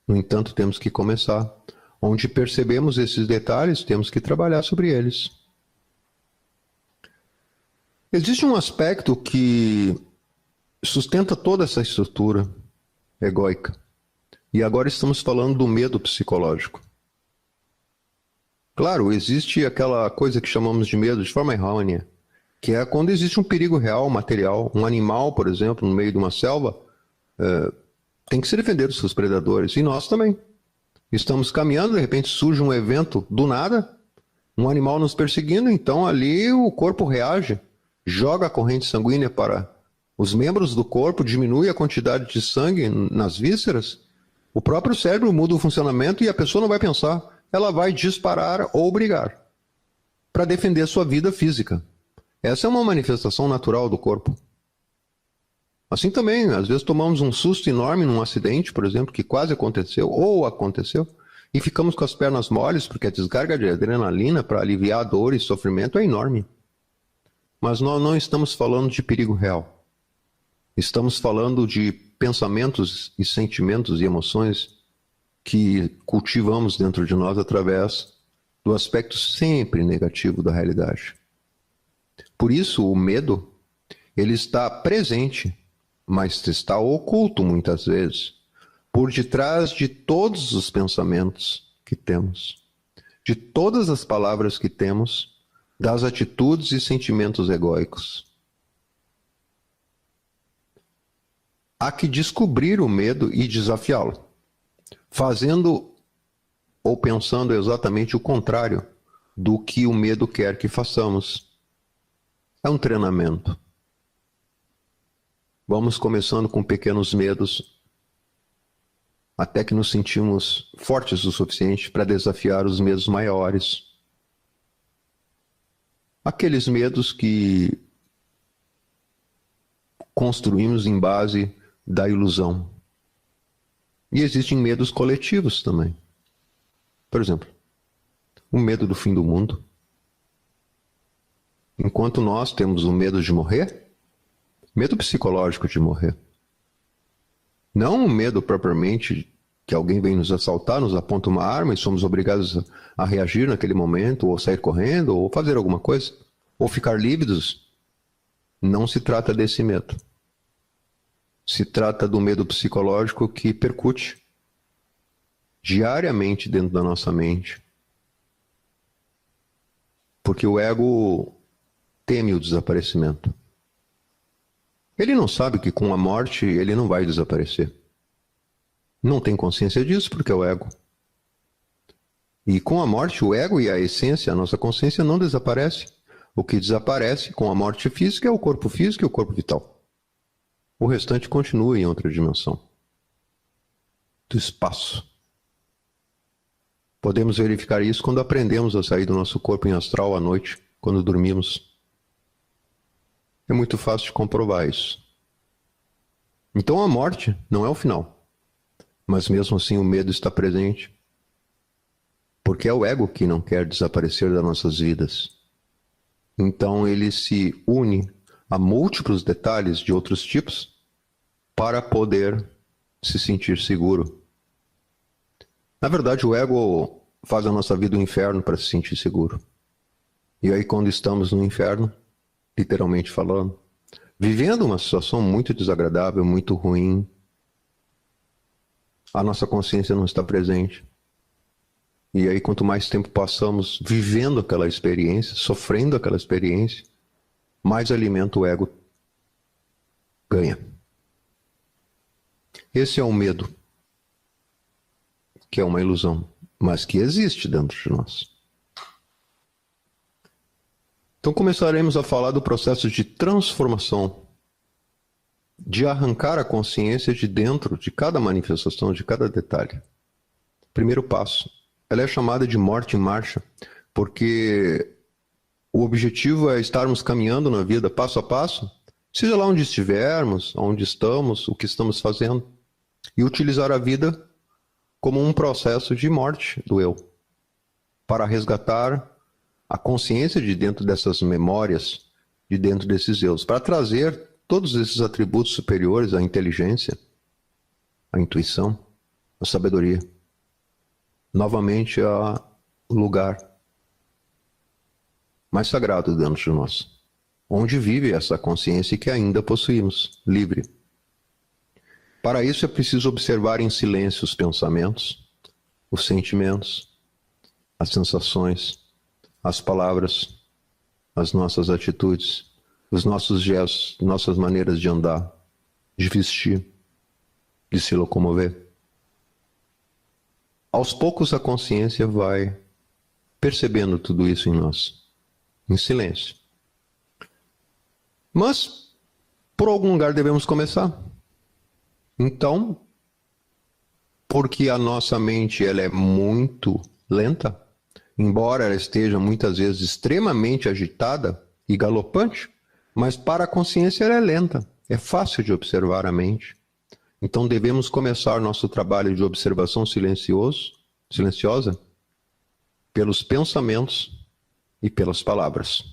[SPEAKER 1] No entanto, temos que começar. Onde percebemos esses detalhes, temos que trabalhar sobre eles. Existe um aspecto que sustenta toda essa estrutura egóica. E agora estamos falando do medo psicológico. Claro, existe aquela coisa que chamamos de medo de forma errônea, que é quando existe um perigo real, material. Um animal, por exemplo, no meio de uma selva, tem que se defender dos seus predadores. E nós também. Estamos caminhando, de repente surge um evento do nada, um animal nos perseguindo, então ali o corpo reage, joga a corrente sanguínea para os membros do corpo, diminui a quantidade de sangue nas vísceras, o próprio cérebro muda o funcionamento e a pessoa não vai pensar, ela vai disparar ou brigar para defender a sua vida física. Essa é uma manifestação natural do corpo. Assim também, às vezes tomamos um susto enorme num acidente, por exemplo, que quase aconteceu ou aconteceu, e ficamos com as pernas moles porque a descarga de adrenalina para aliviar a dor e sofrimento é enorme. Mas nós não estamos falando de perigo real. Estamos falando de pensamentos e sentimentos e emoções que cultivamos dentro de nós através do aspecto sempre negativo da realidade. Por isso, o medo, ele está presente, mas está oculto muitas vezes, por detrás de todos os pensamentos que temos, de todas as palavras que temos, das atitudes e sentimentos egóicos. Há que descobrir o medo e desafiá-lo, fazendo ou pensando exatamente o contrário do que o medo quer que façamos. É um treinamento. Vamos começando com pequenos medos, até que nos sentimos fortes o suficiente para desafiar os medos maiores. Aqueles medos que construímos em base da ilusão. E existem medos coletivos também. Por exemplo, o medo do fim do mundo. Enquanto nós temos o medo de morrer, medo psicológico de morrer. Não o medo propriamente que alguém vem nos assaltar, nos aponta uma arma e somos obrigados a reagir naquele momento, ou sair correndo, ou fazer alguma coisa, ou ficar lívidos. Não se trata desse medo. Se trata do medo psicológico que percute diariamente dentro da nossa mente. Porque o ego teme o desaparecimento. Ele não sabe que com a morte ele não vai desaparecer. Não tem consciência disso porque é o ego. E com a morte, o ego e a essência, a nossa consciência não desaparece. O que desaparece com a morte física é o corpo físico e o corpo vital. O restante continua em outra dimensão do espaço. Podemos verificar isso quando aprendemos a sair do nosso corpo em astral à noite, quando dormimos. É muito fácil de comprovar isso. Então a morte não é o final, mas mesmo assim o medo está presente. Porque é o ego que não quer desaparecer das nossas vidas. Então ele se une a múltiplos detalhes de outros tipos para poder se sentir seguro. Na verdade, o ego faz a nossa vida um inferno para se sentir seguro. E aí, quando estamos no inferno, literalmente falando, vivendo uma situação muito desagradável, muito ruim, a nossa consciência não está presente. E aí, quanto mais tempo passamos vivendo aquela experiência, sofrendo aquela experiência, mais alimento o ego ganha. Esse é o medo, que é uma ilusão, mas que existe dentro de nós. Então começaremos a falar do processo de transformação, de arrancar a consciência de dentro de cada manifestação, de cada detalhe. Primeiro passo. Ela é chamada de morte em marcha, porque o objetivo é estarmos caminhando na vida passo a passo, seja lá onde estivermos, onde estamos, o que estamos fazendo, e utilizar a vida como um processo de morte do eu, para resgatar a consciência de dentro dessas memórias, de dentro desses eus, para trazer todos esses atributos superiores, a inteligência, a intuição, a sabedoria, novamente ao lugar mais sagrado dentro de nós, onde vive essa consciência que ainda possuímos, livre. Para isso é preciso observar em silêncio os pensamentos, os sentimentos, as sensações, as palavras, as nossas atitudes, os nossos gestos, nossas maneiras de andar, de vestir, de se locomover. Aos poucos a consciência vai percebendo tudo isso em nós, em silêncio. Mas, por algum lugar devemos começar. Então, porque a nossa mente ela é muito lenta, embora ela esteja muitas vezes extremamente agitada e galopante, mas para a consciência ela é lenta, é fácil de observar a mente. Então devemos começar nosso trabalho de observação silenciosa pelos pensamentos e pelas palavras.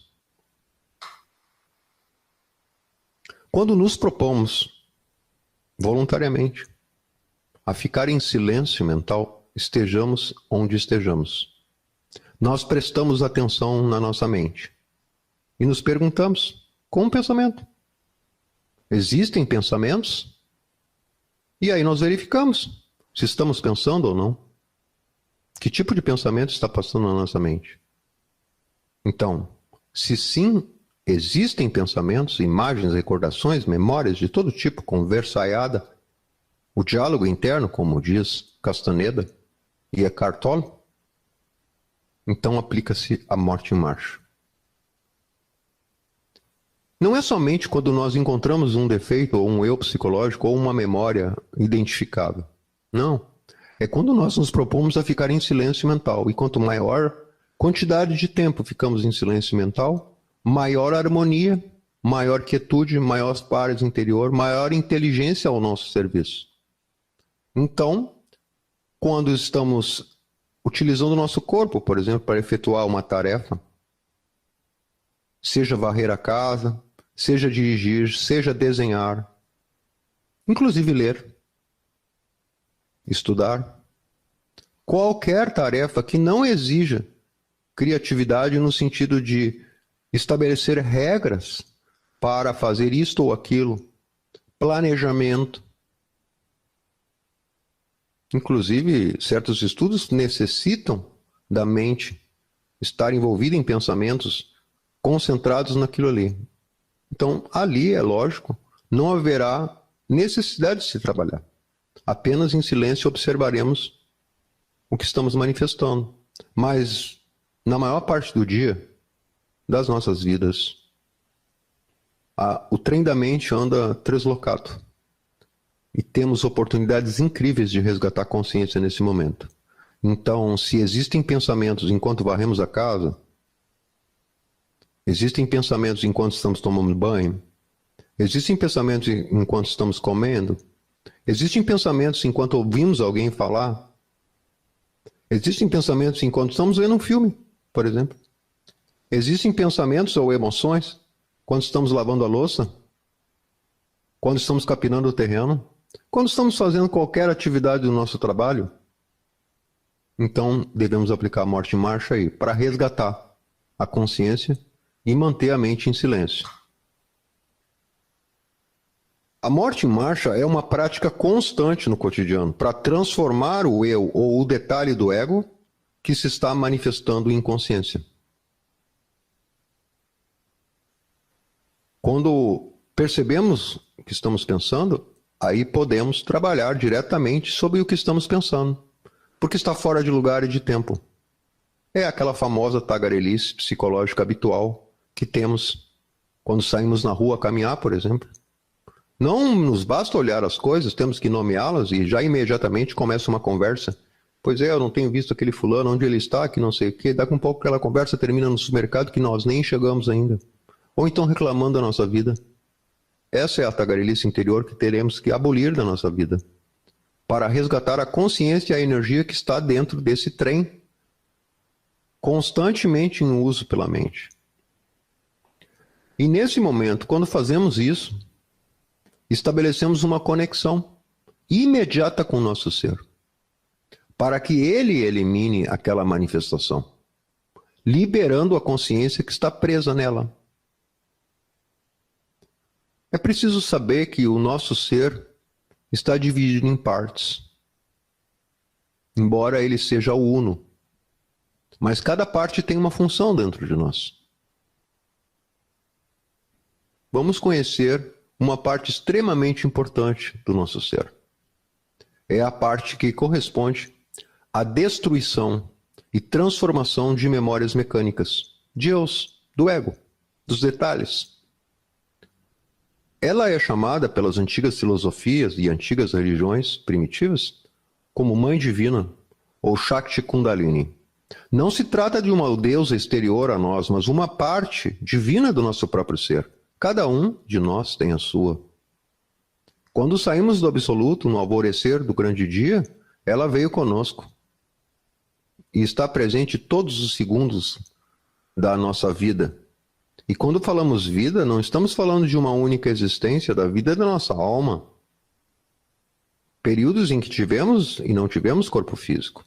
[SPEAKER 1] Quando nos propomos voluntariamente a ficar em silêncio mental, estejamos onde estejamos. Nós prestamos atenção na nossa mente e nos perguntamos com um pensamento: existem pensamentos? E aí nós verificamos se estamos pensando ou não. Que tipo de pensamento está passando na nossa mente? Então, se sim, existem pensamentos, imagens, recordações, memórias de todo tipo, conversaiada, o diálogo interno, como diz Castaneda e Eckhart Tolle, então aplica-se a morte em marcha. Não é somente quando nós encontramos um defeito ou um eu psicológico ou uma memória identificável. Não. É quando nós nos propomos a ficar em silêncio mental. E quanto maior quantidade de tempo ficamos em silêncio mental, maior harmonia, maior quietude, maior paz interior, maior inteligência ao nosso serviço. Então, quando estamos utilizando o nosso corpo, por exemplo, para efetuar uma tarefa, seja varrer a casa, seja dirigir, seja desenhar, inclusive ler, estudar, qualquer tarefa que não exija criatividade no sentido de estabelecer regras para fazer isto ou aquilo, planejamento. Inclusive, certos estudos necessitam da mente estar envolvida em pensamentos concentrados naquilo ali. Então, ali, é lógico, não haverá necessidade de se trabalhar. Apenas em silêncio observaremos o que estamos manifestando. Mas, na maior parte do dia, das nossas vidas, o trem da mente anda translocado. E temos oportunidades incríveis de resgatar a consciência nesse momento. Então, se existem pensamentos enquanto varremos a casa, existem pensamentos enquanto estamos tomando banho, existem pensamentos enquanto estamos comendo, existem pensamentos enquanto ouvimos alguém falar, Existem pensamentos enquanto estamos vendo um filme, por exemplo. Existem pensamentos ou emoções quando estamos lavando a louça, quando estamos capinando o terreno, quando estamos fazendo qualquer atividade do nosso trabalho. Então, devemos aplicar a morte em marcha aí para resgatar a consciência e manter a mente em silêncio. A morte em marcha é uma prática constante no cotidiano para transformar o eu ou o detalhe do ego que se está manifestando em consciência. Quando percebemos o que estamos pensando, aí podemos trabalhar diretamente sobre o que estamos pensando, porque está fora de lugar e de tempo. É aquela famosa tagarelice psicológica habitual que temos quando saímos na rua a caminhar, por exemplo. Não nos basta olhar as coisas, temos que nomeá-las e já imediatamente começa uma conversa. Pois é, eu não tenho visto aquele fulano, onde ele está, que não sei o quê. Daqui um pouco aquela conversa termina no supermercado que nós nem chegamos ainda. Ou então reclamando da nossa vida. Essa é a tagarelice interior que teremos que abolir da nossa vida, para resgatar a consciência e a energia que está dentro desse trem, constantemente em uso pela mente. E nesse momento, quando fazemos isso, estabelecemos uma conexão imediata com o nosso ser, para que ele elimine aquela manifestação, liberando a consciência que está presa nela. É preciso saber que o nosso ser está dividido em partes, embora ele seja o uno, mas cada parte tem uma função dentro de nós. Vamos conhecer uma parte extremamente importante do nosso ser. É a parte que corresponde à destruição e transformação de memórias mecânicas, de Deus, do ego, dos detalhes. Ela é chamada pelas antigas filosofias e antigas religiões primitivas como Mãe Divina ou Shakti Kundalini. Não se trata de uma deusa exterior a nós, mas uma parte divina do nosso próprio ser. Cada um de nós tem a sua. Quando saímos do absoluto, no alvorecer do grande dia, ela veio conosco. E está presente todos os segundos da nossa vida. E quando falamos vida, não estamos falando de uma única existência, da vida da nossa alma. Períodos em que tivemos e não tivemos corpo físico,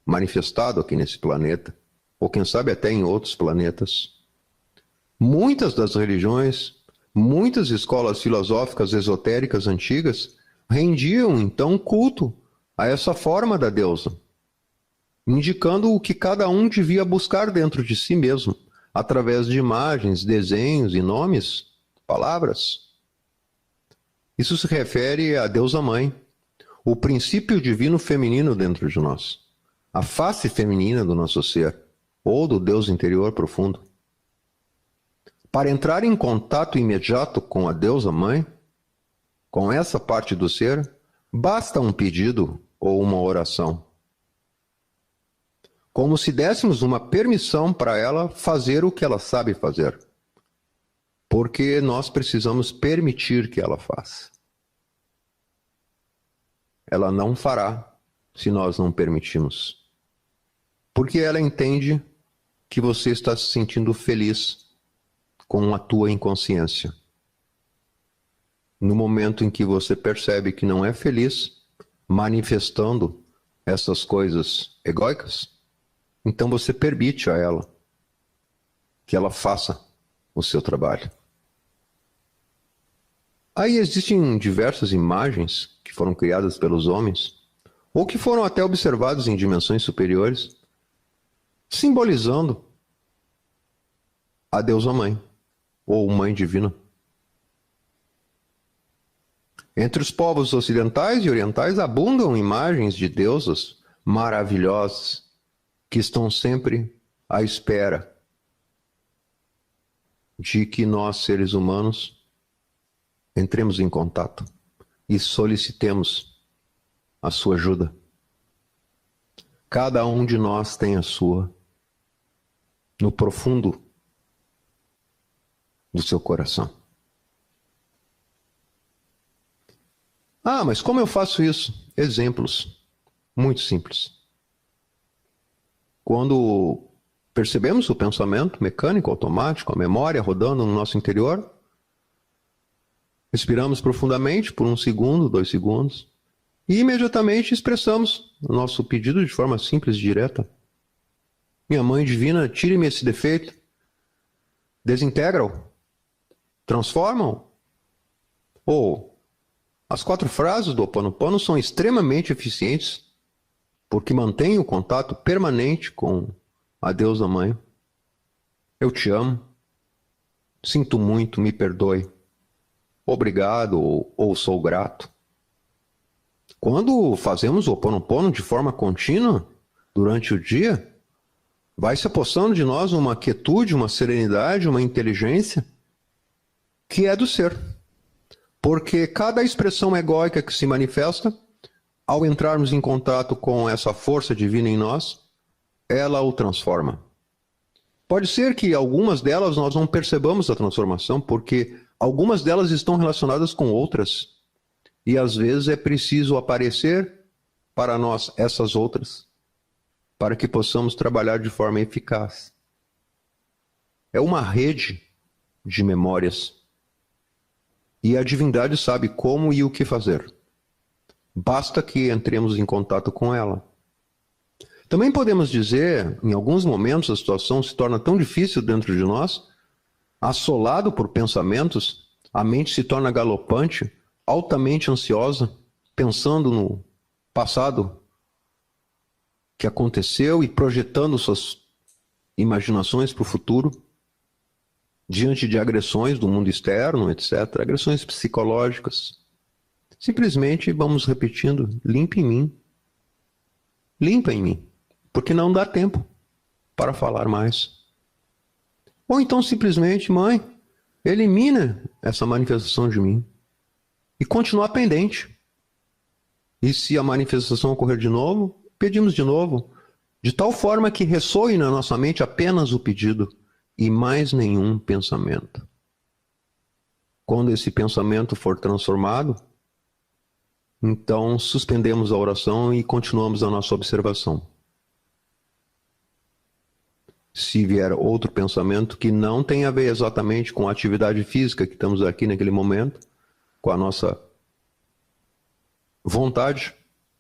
[SPEAKER 1] manifestado aqui nesse planeta, ou quem sabe até em outros planetas. Muitas das religiões, muitas escolas filosóficas esotéricas antigas rendiam então culto a essa forma da deusa, indicando o que cada um devia buscar dentro de si mesmo, através de imagens, desenhos e nomes, palavras. Isso se refere à deusa mãe, o princípio divino feminino dentro de nós, a face feminina do nosso ser, ou do Deus interior profundo. Para entrar em contato imediato com a deusa mãe, com essa parte do ser, basta um pedido ou uma oração. Como se dessemos uma permissão para ela fazer o que ela sabe fazer. Porque nós precisamos permitir que ela faça. Ela não fará se nós não permitirmos. Porque ela entende que você está se sentindo feliz com a tua inconsciência. No momento em que você percebe que não é feliz, manifestando essas coisas egóicas, então você permite a ela que ela faça o seu trabalho. Aí existem diversas imagens que foram criadas pelos homens, ou que foram até observadas em dimensões superiores, simbolizando a deusa mãe, ou mãe divina. Entre os povos ocidentais e orientais abundam imagens de deusas maravilhosas que estão sempre à espera de que nós, seres humanos, entremos em contato e solicitemos a sua ajuda. Cada um de nós tem a sua no profundo do seu coração. Ah, mas como eu faço isso? Exemplos muito simples. Quando percebemos o pensamento mecânico, automático, a memória rodando no nosso interior, respiramos profundamente por 1 segundo, 2 segundos, e imediatamente expressamos o nosso pedido de forma simples e direta. Minha Mãe Divina, tire-me esse defeito, desintegra-o, transforma-o. Ou, as 4 frases do Ho Oponopono são extremamente eficientes, porque mantêm o contato permanente com a Deusa Mãe. Eu te amo, sinto muito, me perdoe, obrigado ou sou grato. Quando fazemos o Ho Oponopono de forma contínua, durante o dia, vai se apossando de nós uma quietude, uma serenidade, uma inteligência que é do ser. Porque cada expressão egóica que se manifesta, ao entrarmos em contato com essa força divina em nós, ela o transforma. Pode ser que algumas delas nós não percebamos a transformação, porque algumas delas estão relacionadas com outras. E às vezes é preciso aparecer para nós essas outras, para que possamos trabalhar de forma eficaz. É uma rede de memórias. E a divindade sabe como e o que fazer. Basta que entremos em contato com ela. Também podemos dizer, em alguns momentos a situação se torna tão difícil dentro de nós, assolado por pensamentos, a mente se torna galopante, altamente ansiosa, pensando no passado que aconteceu e projetando suas imaginações para o futuro, diante de agressões do mundo externo, etc., agressões psicológicas. Simplesmente vamos repetindo, limpa em mim, porque não dá tempo para falar mais. Ou então simplesmente, Mãe, elimina essa manifestação de mim e continuar pendente. E se a manifestação ocorrer de novo, pedimos de novo, de tal forma que ressoe na nossa mente apenas o pedido e mais nenhum pensamento. Quando esse pensamento for transformado, então suspendemos a oração e continuamos a nossa observação. Se vier outro pensamento que não tem a ver exatamente com a atividade física que estamos aqui naquele momento, com a nossa vontade,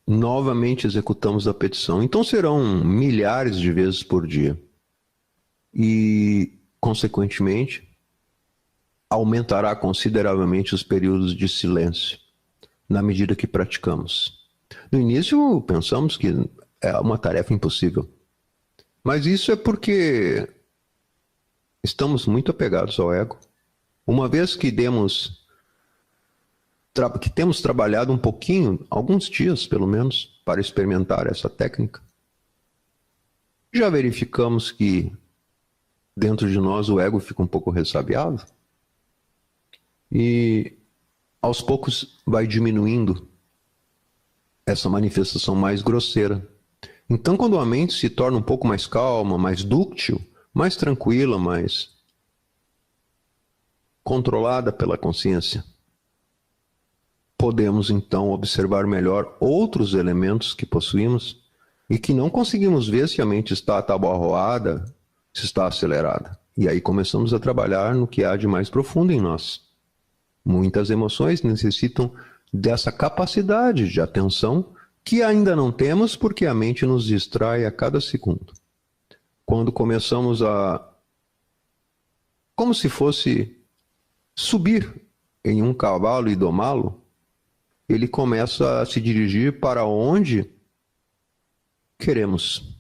[SPEAKER 1] novamente executamos a petição. Então serão milhares de vezes por dia. E, consequentemente, aumentará consideravelmente os períodos de silêncio, na medida que praticamos. No início, pensamos que é uma tarefa impossível. Mas isso é porque estamos muito apegados ao ego. Uma vez que temos trabalhado um pouquinho, alguns dias pelo menos, para experimentar essa técnica, já verificamos que dentro de nós o ego fica um pouco ressabiado e aos poucos vai diminuindo essa manifestação mais grosseira. Então, quando a mente se torna um pouco mais calma, mais dúctil, mais tranquila, mais controlada pela consciência, podemos então observar melhor outros elementos que possuímos e que não conseguimos ver se a mente está atabalhoada, se está acelerada. E aí começamos a trabalhar no que há de mais profundo em nós. Muitas emoções necessitam dessa capacidade de atenção que ainda não temos porque a mente nos distrai a cada segundo. Quando começamos como se fosse subir em um cavalo e domá-lo, ele começa a se dirigir para onde queremos.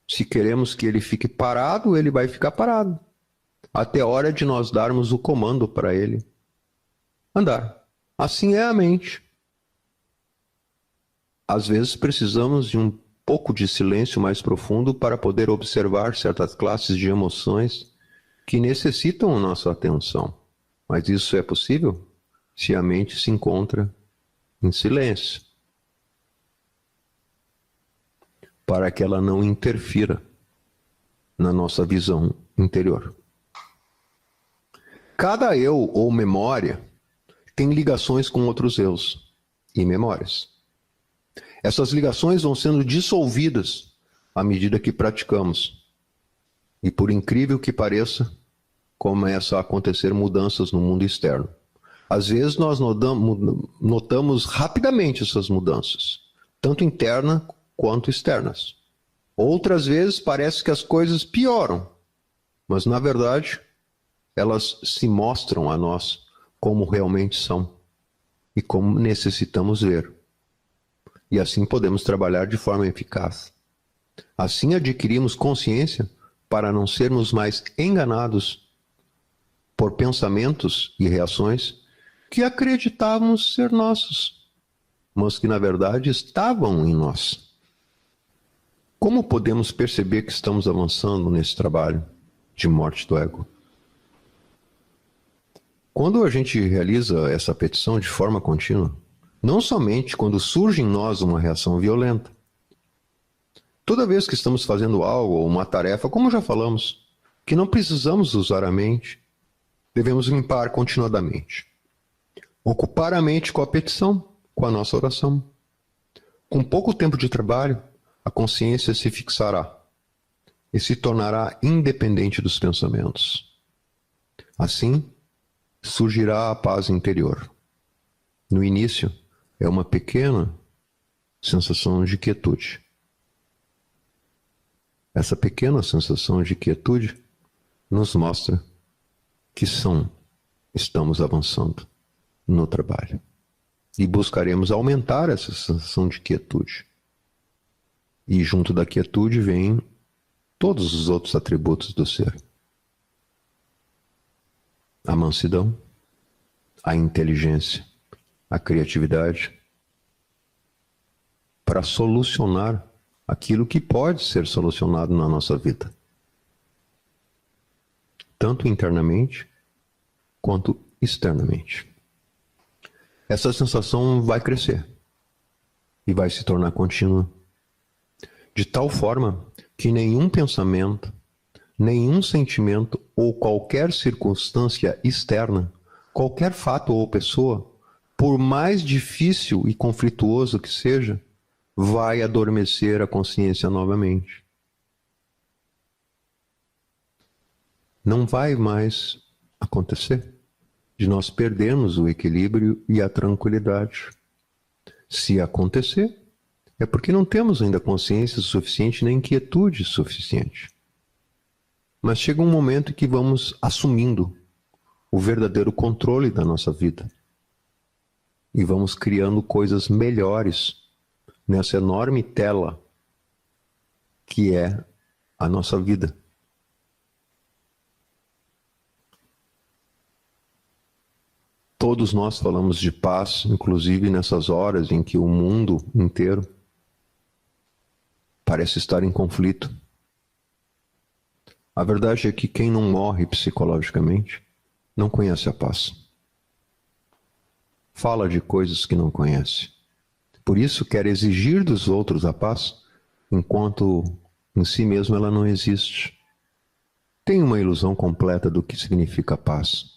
[SPEAKER 1] Se queremos que ele fique parado, ele vai ficar parado, até a hora de nós darmos o comando para ele andar. Assim é a mente. Às vezes precisamos de um pouco de silêncio mais profundo para poder observar certas classes de emoções que necessitam nossa atenção. Mas isso é possível se a mente se encontra em silêncio, para que ela não interfira na nossa visão interior. Cada eu ou memória tem ligações com outros eus e memórias. Essas ligações vão sendo dissolvidas à medida que praticamos. E por incrível que pareça, começam a acontecer mudanças no mundo externo. Às vezes nós notamos rapidamente essas mudanças, tanto internas quanto externas. Outras vezes parece que as coisas pioram, mas na verdade elas se mostram a nós como realmente são e como necessitamos ver. E assim podemos trabalhar de forma eficaz. Assim adquirimos consciência para não sermos mais enganados por pensamentos e reações que acreditávamos ser nossos, mas que na verdade estavam em nós. Como podemos perceber que estamos avançando nesse trabalho de morte do ego? Quando a gente realiza essa petição de forma contínua, não somente quando surge em nós uma reação violenta, toda vez que estamos fazendo algo ou uma tarefa, como já falamos, que não precisamos usar a mente, devemos limpar continuadamente. Ocupar a mente com a petição, com a nossa oração. Com pouco tempo de trabalho, a consciência se fixará e se tornará independente dos pensamentos. Assim, surgirá a paz interior. No início, é uma pequena sensação de quietude. Essa pequena sensação de quietude nos mostra que estamos avançando no trabalho. E buscaremos aumentar essa sensação de quietude. E junto da quietude vêm todos os outros atributos do ser. A mansidão, a inteligência, a criatividade, para solucionar aquilo que pode ser solucionado na nossa vida. Tanto internamente quanto externamente. Essa sensação vai crescer e vai se tornar contínua, de tal forma que nenhum pensamento, nenhum sentimento ou qualquer circunstância externa, qualquer fato ou pessoa, por mais difícil e conflituoso que seja, vai adormecer a consciência novamente. Não vai mais acontecer de nós perdermos o equilíbrio e a tranquilidade. Se acontecer, é porque não temos ainda consciência suficiente nem quietude suficiente. Mas chega um momento em que vamos assumindo o verdadeiro controle da nossa vida. E vamos criando coisas melhores nessa enorme tela que é a nossa vida. Todos nós falamos de paz, inclusive nessas horas em que o mundo inteiro parece estar em conflito. A verdade é que quem não morre psicologicamente não conhece a paz. Fala de coisas que não conhece. Por isso quer exigir dos outros a paz, enquanto em si mesmo ela não existe. Tem uma ilusão completa do que significa paz.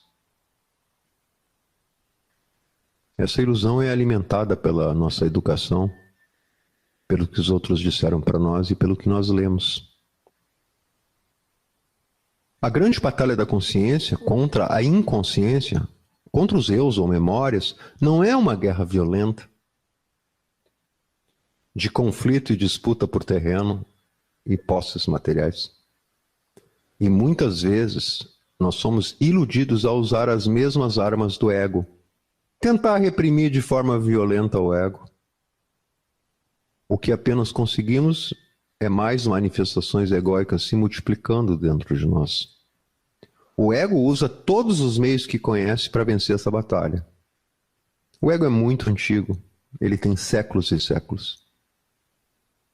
[SPEAKER 1] Essa ilusão é alimentada pela nossa educação, pelo que os outros disseram para nós e pelo que nós lemos. A grande batalha da consciência contra a inconsciência, contra os eus ou memórias, não é uma guerra violenta de conflito e disputa por terreno e posses materiais. E muitas vezes nós somos iludidos a usar as mesmas armas do ego, tentar reprimir de forma violenta o ego. O que apenas conseguimos é mais manifestações egóicas se multiplicando dentro de nós. O ego usa todos os meios que conhece para vencer essa batalha. O ego é muito antigo, ele tem séculos e séculos.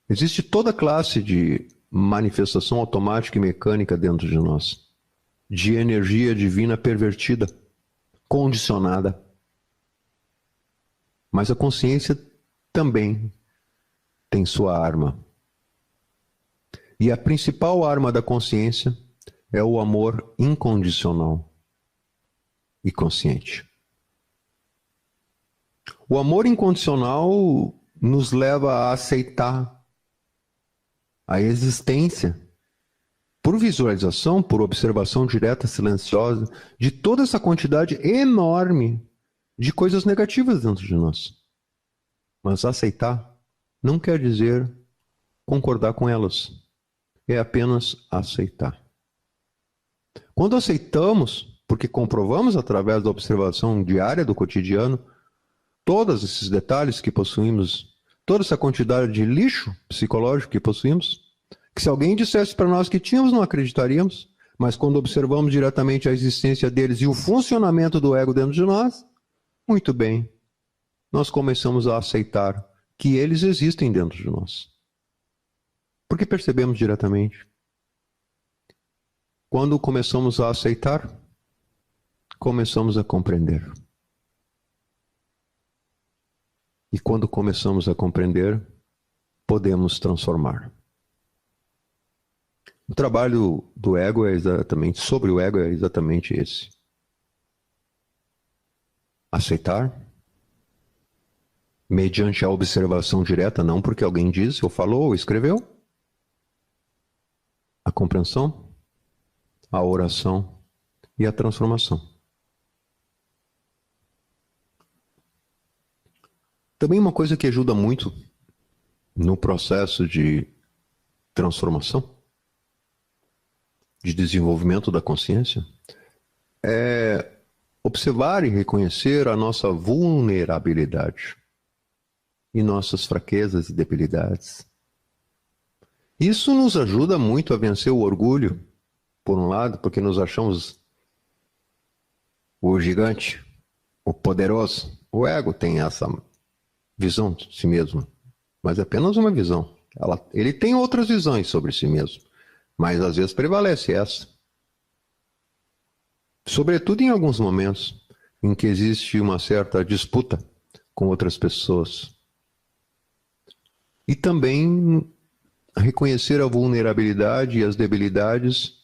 [SPEAKER 1] Existe toda classe de manifestação automática e mecânica dentro de nós, de energia divina pervertida, condicionada. Mas a consciência também tem sua arma. E a principal arma da consciência é o amor incondicional e consciente. O amor incondicional nos leva a aceitar a existência, por visualização, por observação direta, silenciosa, de toda essa quantidade enorme de coisas negativas dentro de nós. Mas aceitar não quer dizer concordar com elas. É apenas aceitar. Quando aceitamos, porque comprovamos através da observação diária do cotidiano, todos esses detalhes que possuímos, toda essa quantidade de lixo psicológico que possuímos, que se alguém dissesse para nós que tínhamos, não acreditaríamos, mas quando observamos diretamente a existência deles e o funcionamento do ego dentro de nós, muito bem, nós começamos a aceitar que eles existem dentro de nós. Porque percebemos diretamente. Quando começamos a aceitar, começamos a compreender. E quando começamos a compreender, podemos transformar. O trabalho do ego é exatamente, sobre o ego é exatamente esse. Aceitar, mediante a observação direta, não porque alguém disse, ou falou, ou escreveu. A compreensão, a oração e a transformação. Também uma coisa que ajuda muito no processo de transformação, de desenvolvimento da consciência, é observar e reconhecer a nossa vulnerabilidade e nossas fraquezas e debilidades. Isso nos ajuda muito a vencer o orgulho, por um lado, porque nos achamos o gigante, o poderoso. O ego tem essa visão de si mesmo, mas é apenas uma visão. Ele tem outras visões sobre si mesmo, mas às vezes prevalece essa. Sobretudo em alguns momentos em que existe uma certa disputa com outras pessoas. E também reconhecer a vulnerabilidade e as debilidades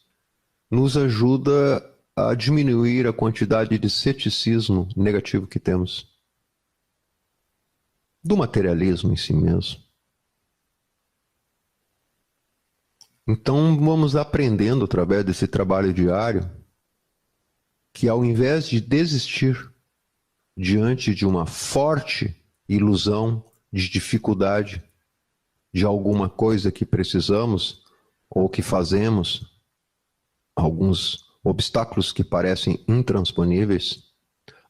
[SPEAKER 1] nos ajuda a diminuir a quantidade de ceticismo negativo que temos. Do materialismo em si mesmo. Então vamos aprendendo através desse trabalho diário que ao invés de desistir diante de uma forte ilusão de dificuldade de alguma coisa que precisamos ou que fazemos, alguns obstáculos que parecem intransponíveis,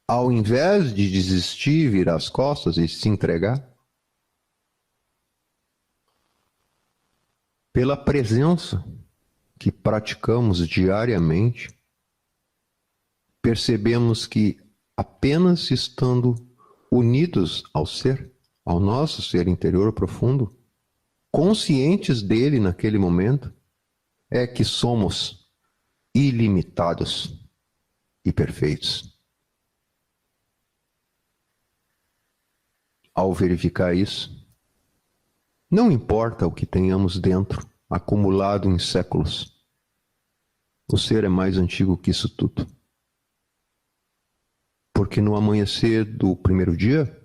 [SPEAKER 1] ao invés de desistir, virar as costas e se entregar, pela presença que praticamos diariamente, percebemos que apenas estando unidos ao ser, ao nosso ser interior profundo, conscientes dele naquele momento, é que somos ilimitados e perfeitos. Ao verificar isso, não importa o que tenhamos dentro, acumulado em séculos, o ser é mais antigo que isso tudo. Porque no amanhecer do primeiro dia,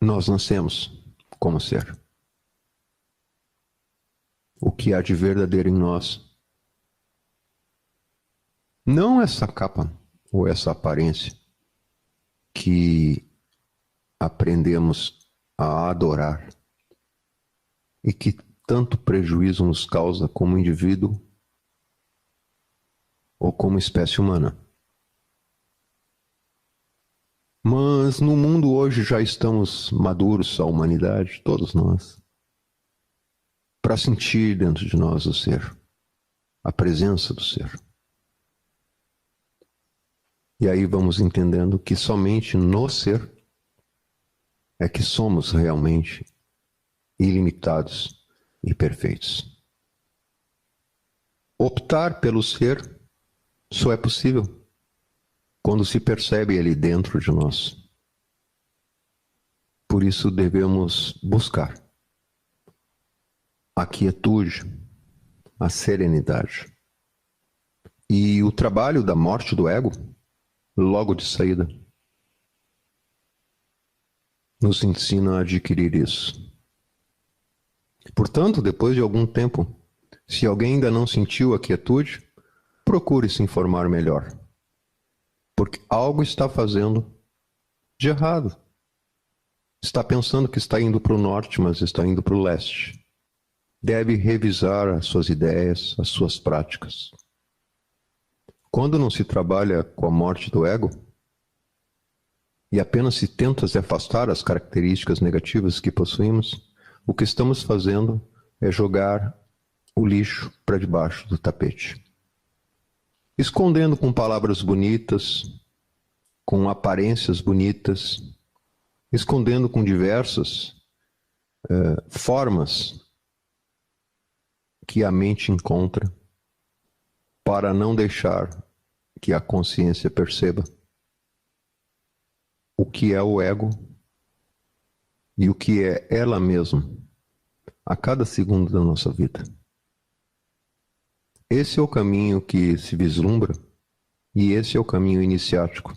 [SPEAKER 1] nós nascemos como ser. O que há de verdadeiro em nós. Não essa capa ou essa aparência que aprendemos a adorar e que tanto prejuízo nos causa como indivíduo ou como espécie humana. Mas no mundo hoje já estamos maduros, a humanidade, todos nós, para sentir dentro de nós o ser, a presença do ser. E aí vamos entendendo que somente no ser é que somos realmente ilimitados e perfeitos. Optar pelo ser só é possível quando se percebe ele dentro de nós. Por isso devemos buscar a quietude, a serenidade. E o trabalho da morte do ego, logo de saída, nos ensina a adquirir isso. Portanto, depois de algum tempo, se alguém ainda não sentiu a quietude, procure se informar melhor, porque algo está fazendo de errado. Está pensando que está indo para o norte, mas está indo para o leste. Deve revisar as suas ideias, as suas práticas. Quando não se trabalha com a morte do ego e apenas se tenta se afastar as características negativas que possuímos, o que estamos fazendo é jogar o lixo para debaixo do tapete. Escondendo com palavras bonitas, com aparências bonitas, escondendo com diversas formas que a mente encontra para não deixar que a consciência perceba o que é o ego e o que é ela mesma a cada segundo da nossa vida. Esse é o caminho que se vislumbra e esse é o caminho iniciático.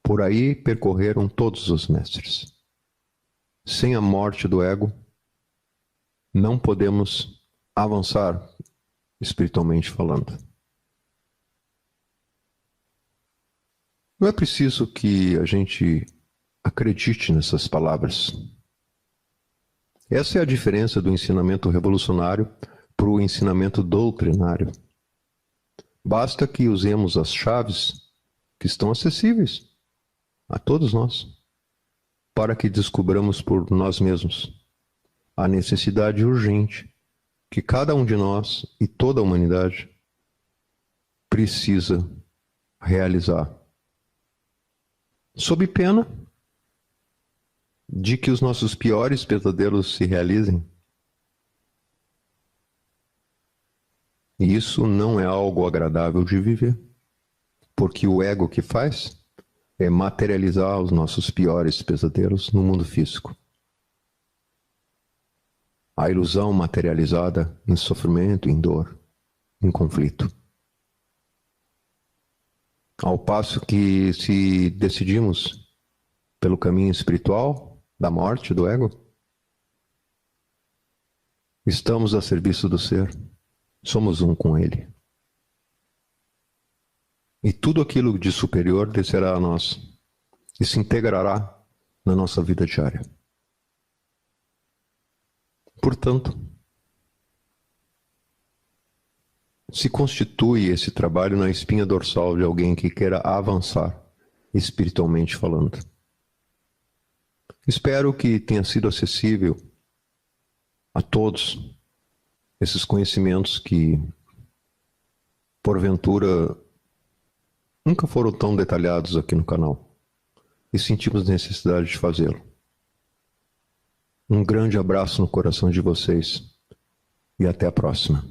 [SPEAKER 1] Por aí percorreram todos os mestres. Sem a morte do ego, não podemos avançar espiritualmente falando. Não é preciso que a gente acredite nessas palavras. Essa é a diferença do ensinamento revolucionário para o ensinamento doutrinário. Basta que usemos as chaves que estão acessíveis a todos nós, para que descubramos por nós mesmos a necessidade urgente que cada um de nós e toda a humanidade precisa realizar, sob pena de que os nossos piores pesadelos se realizem. E isso não é algo agradável de viver, porque o ego que faz é materializar os nossos piores pesadelos no mundo físico. A ilusão materializada em sofrimento, em dor, em conflito. Ao passo que, se decidimos pelo caminho espiritual da morte do ego, estamos a serviço do ser, somos um com ele. E tudo aquilo de superior descerá a nós e se integrará na nossa vida diária. Portanto, se constitui esse trabalho na espinha dorsal de alguém que queira avançar espiritualmente falando. Espero que tenha sido acessível a todos esses conhecimentos que, porventura, nunca foram tão detalhados aqui no canal e sentimos necessidade de fazê-lo. Um grande abraço no coração de vocês e até a próxima.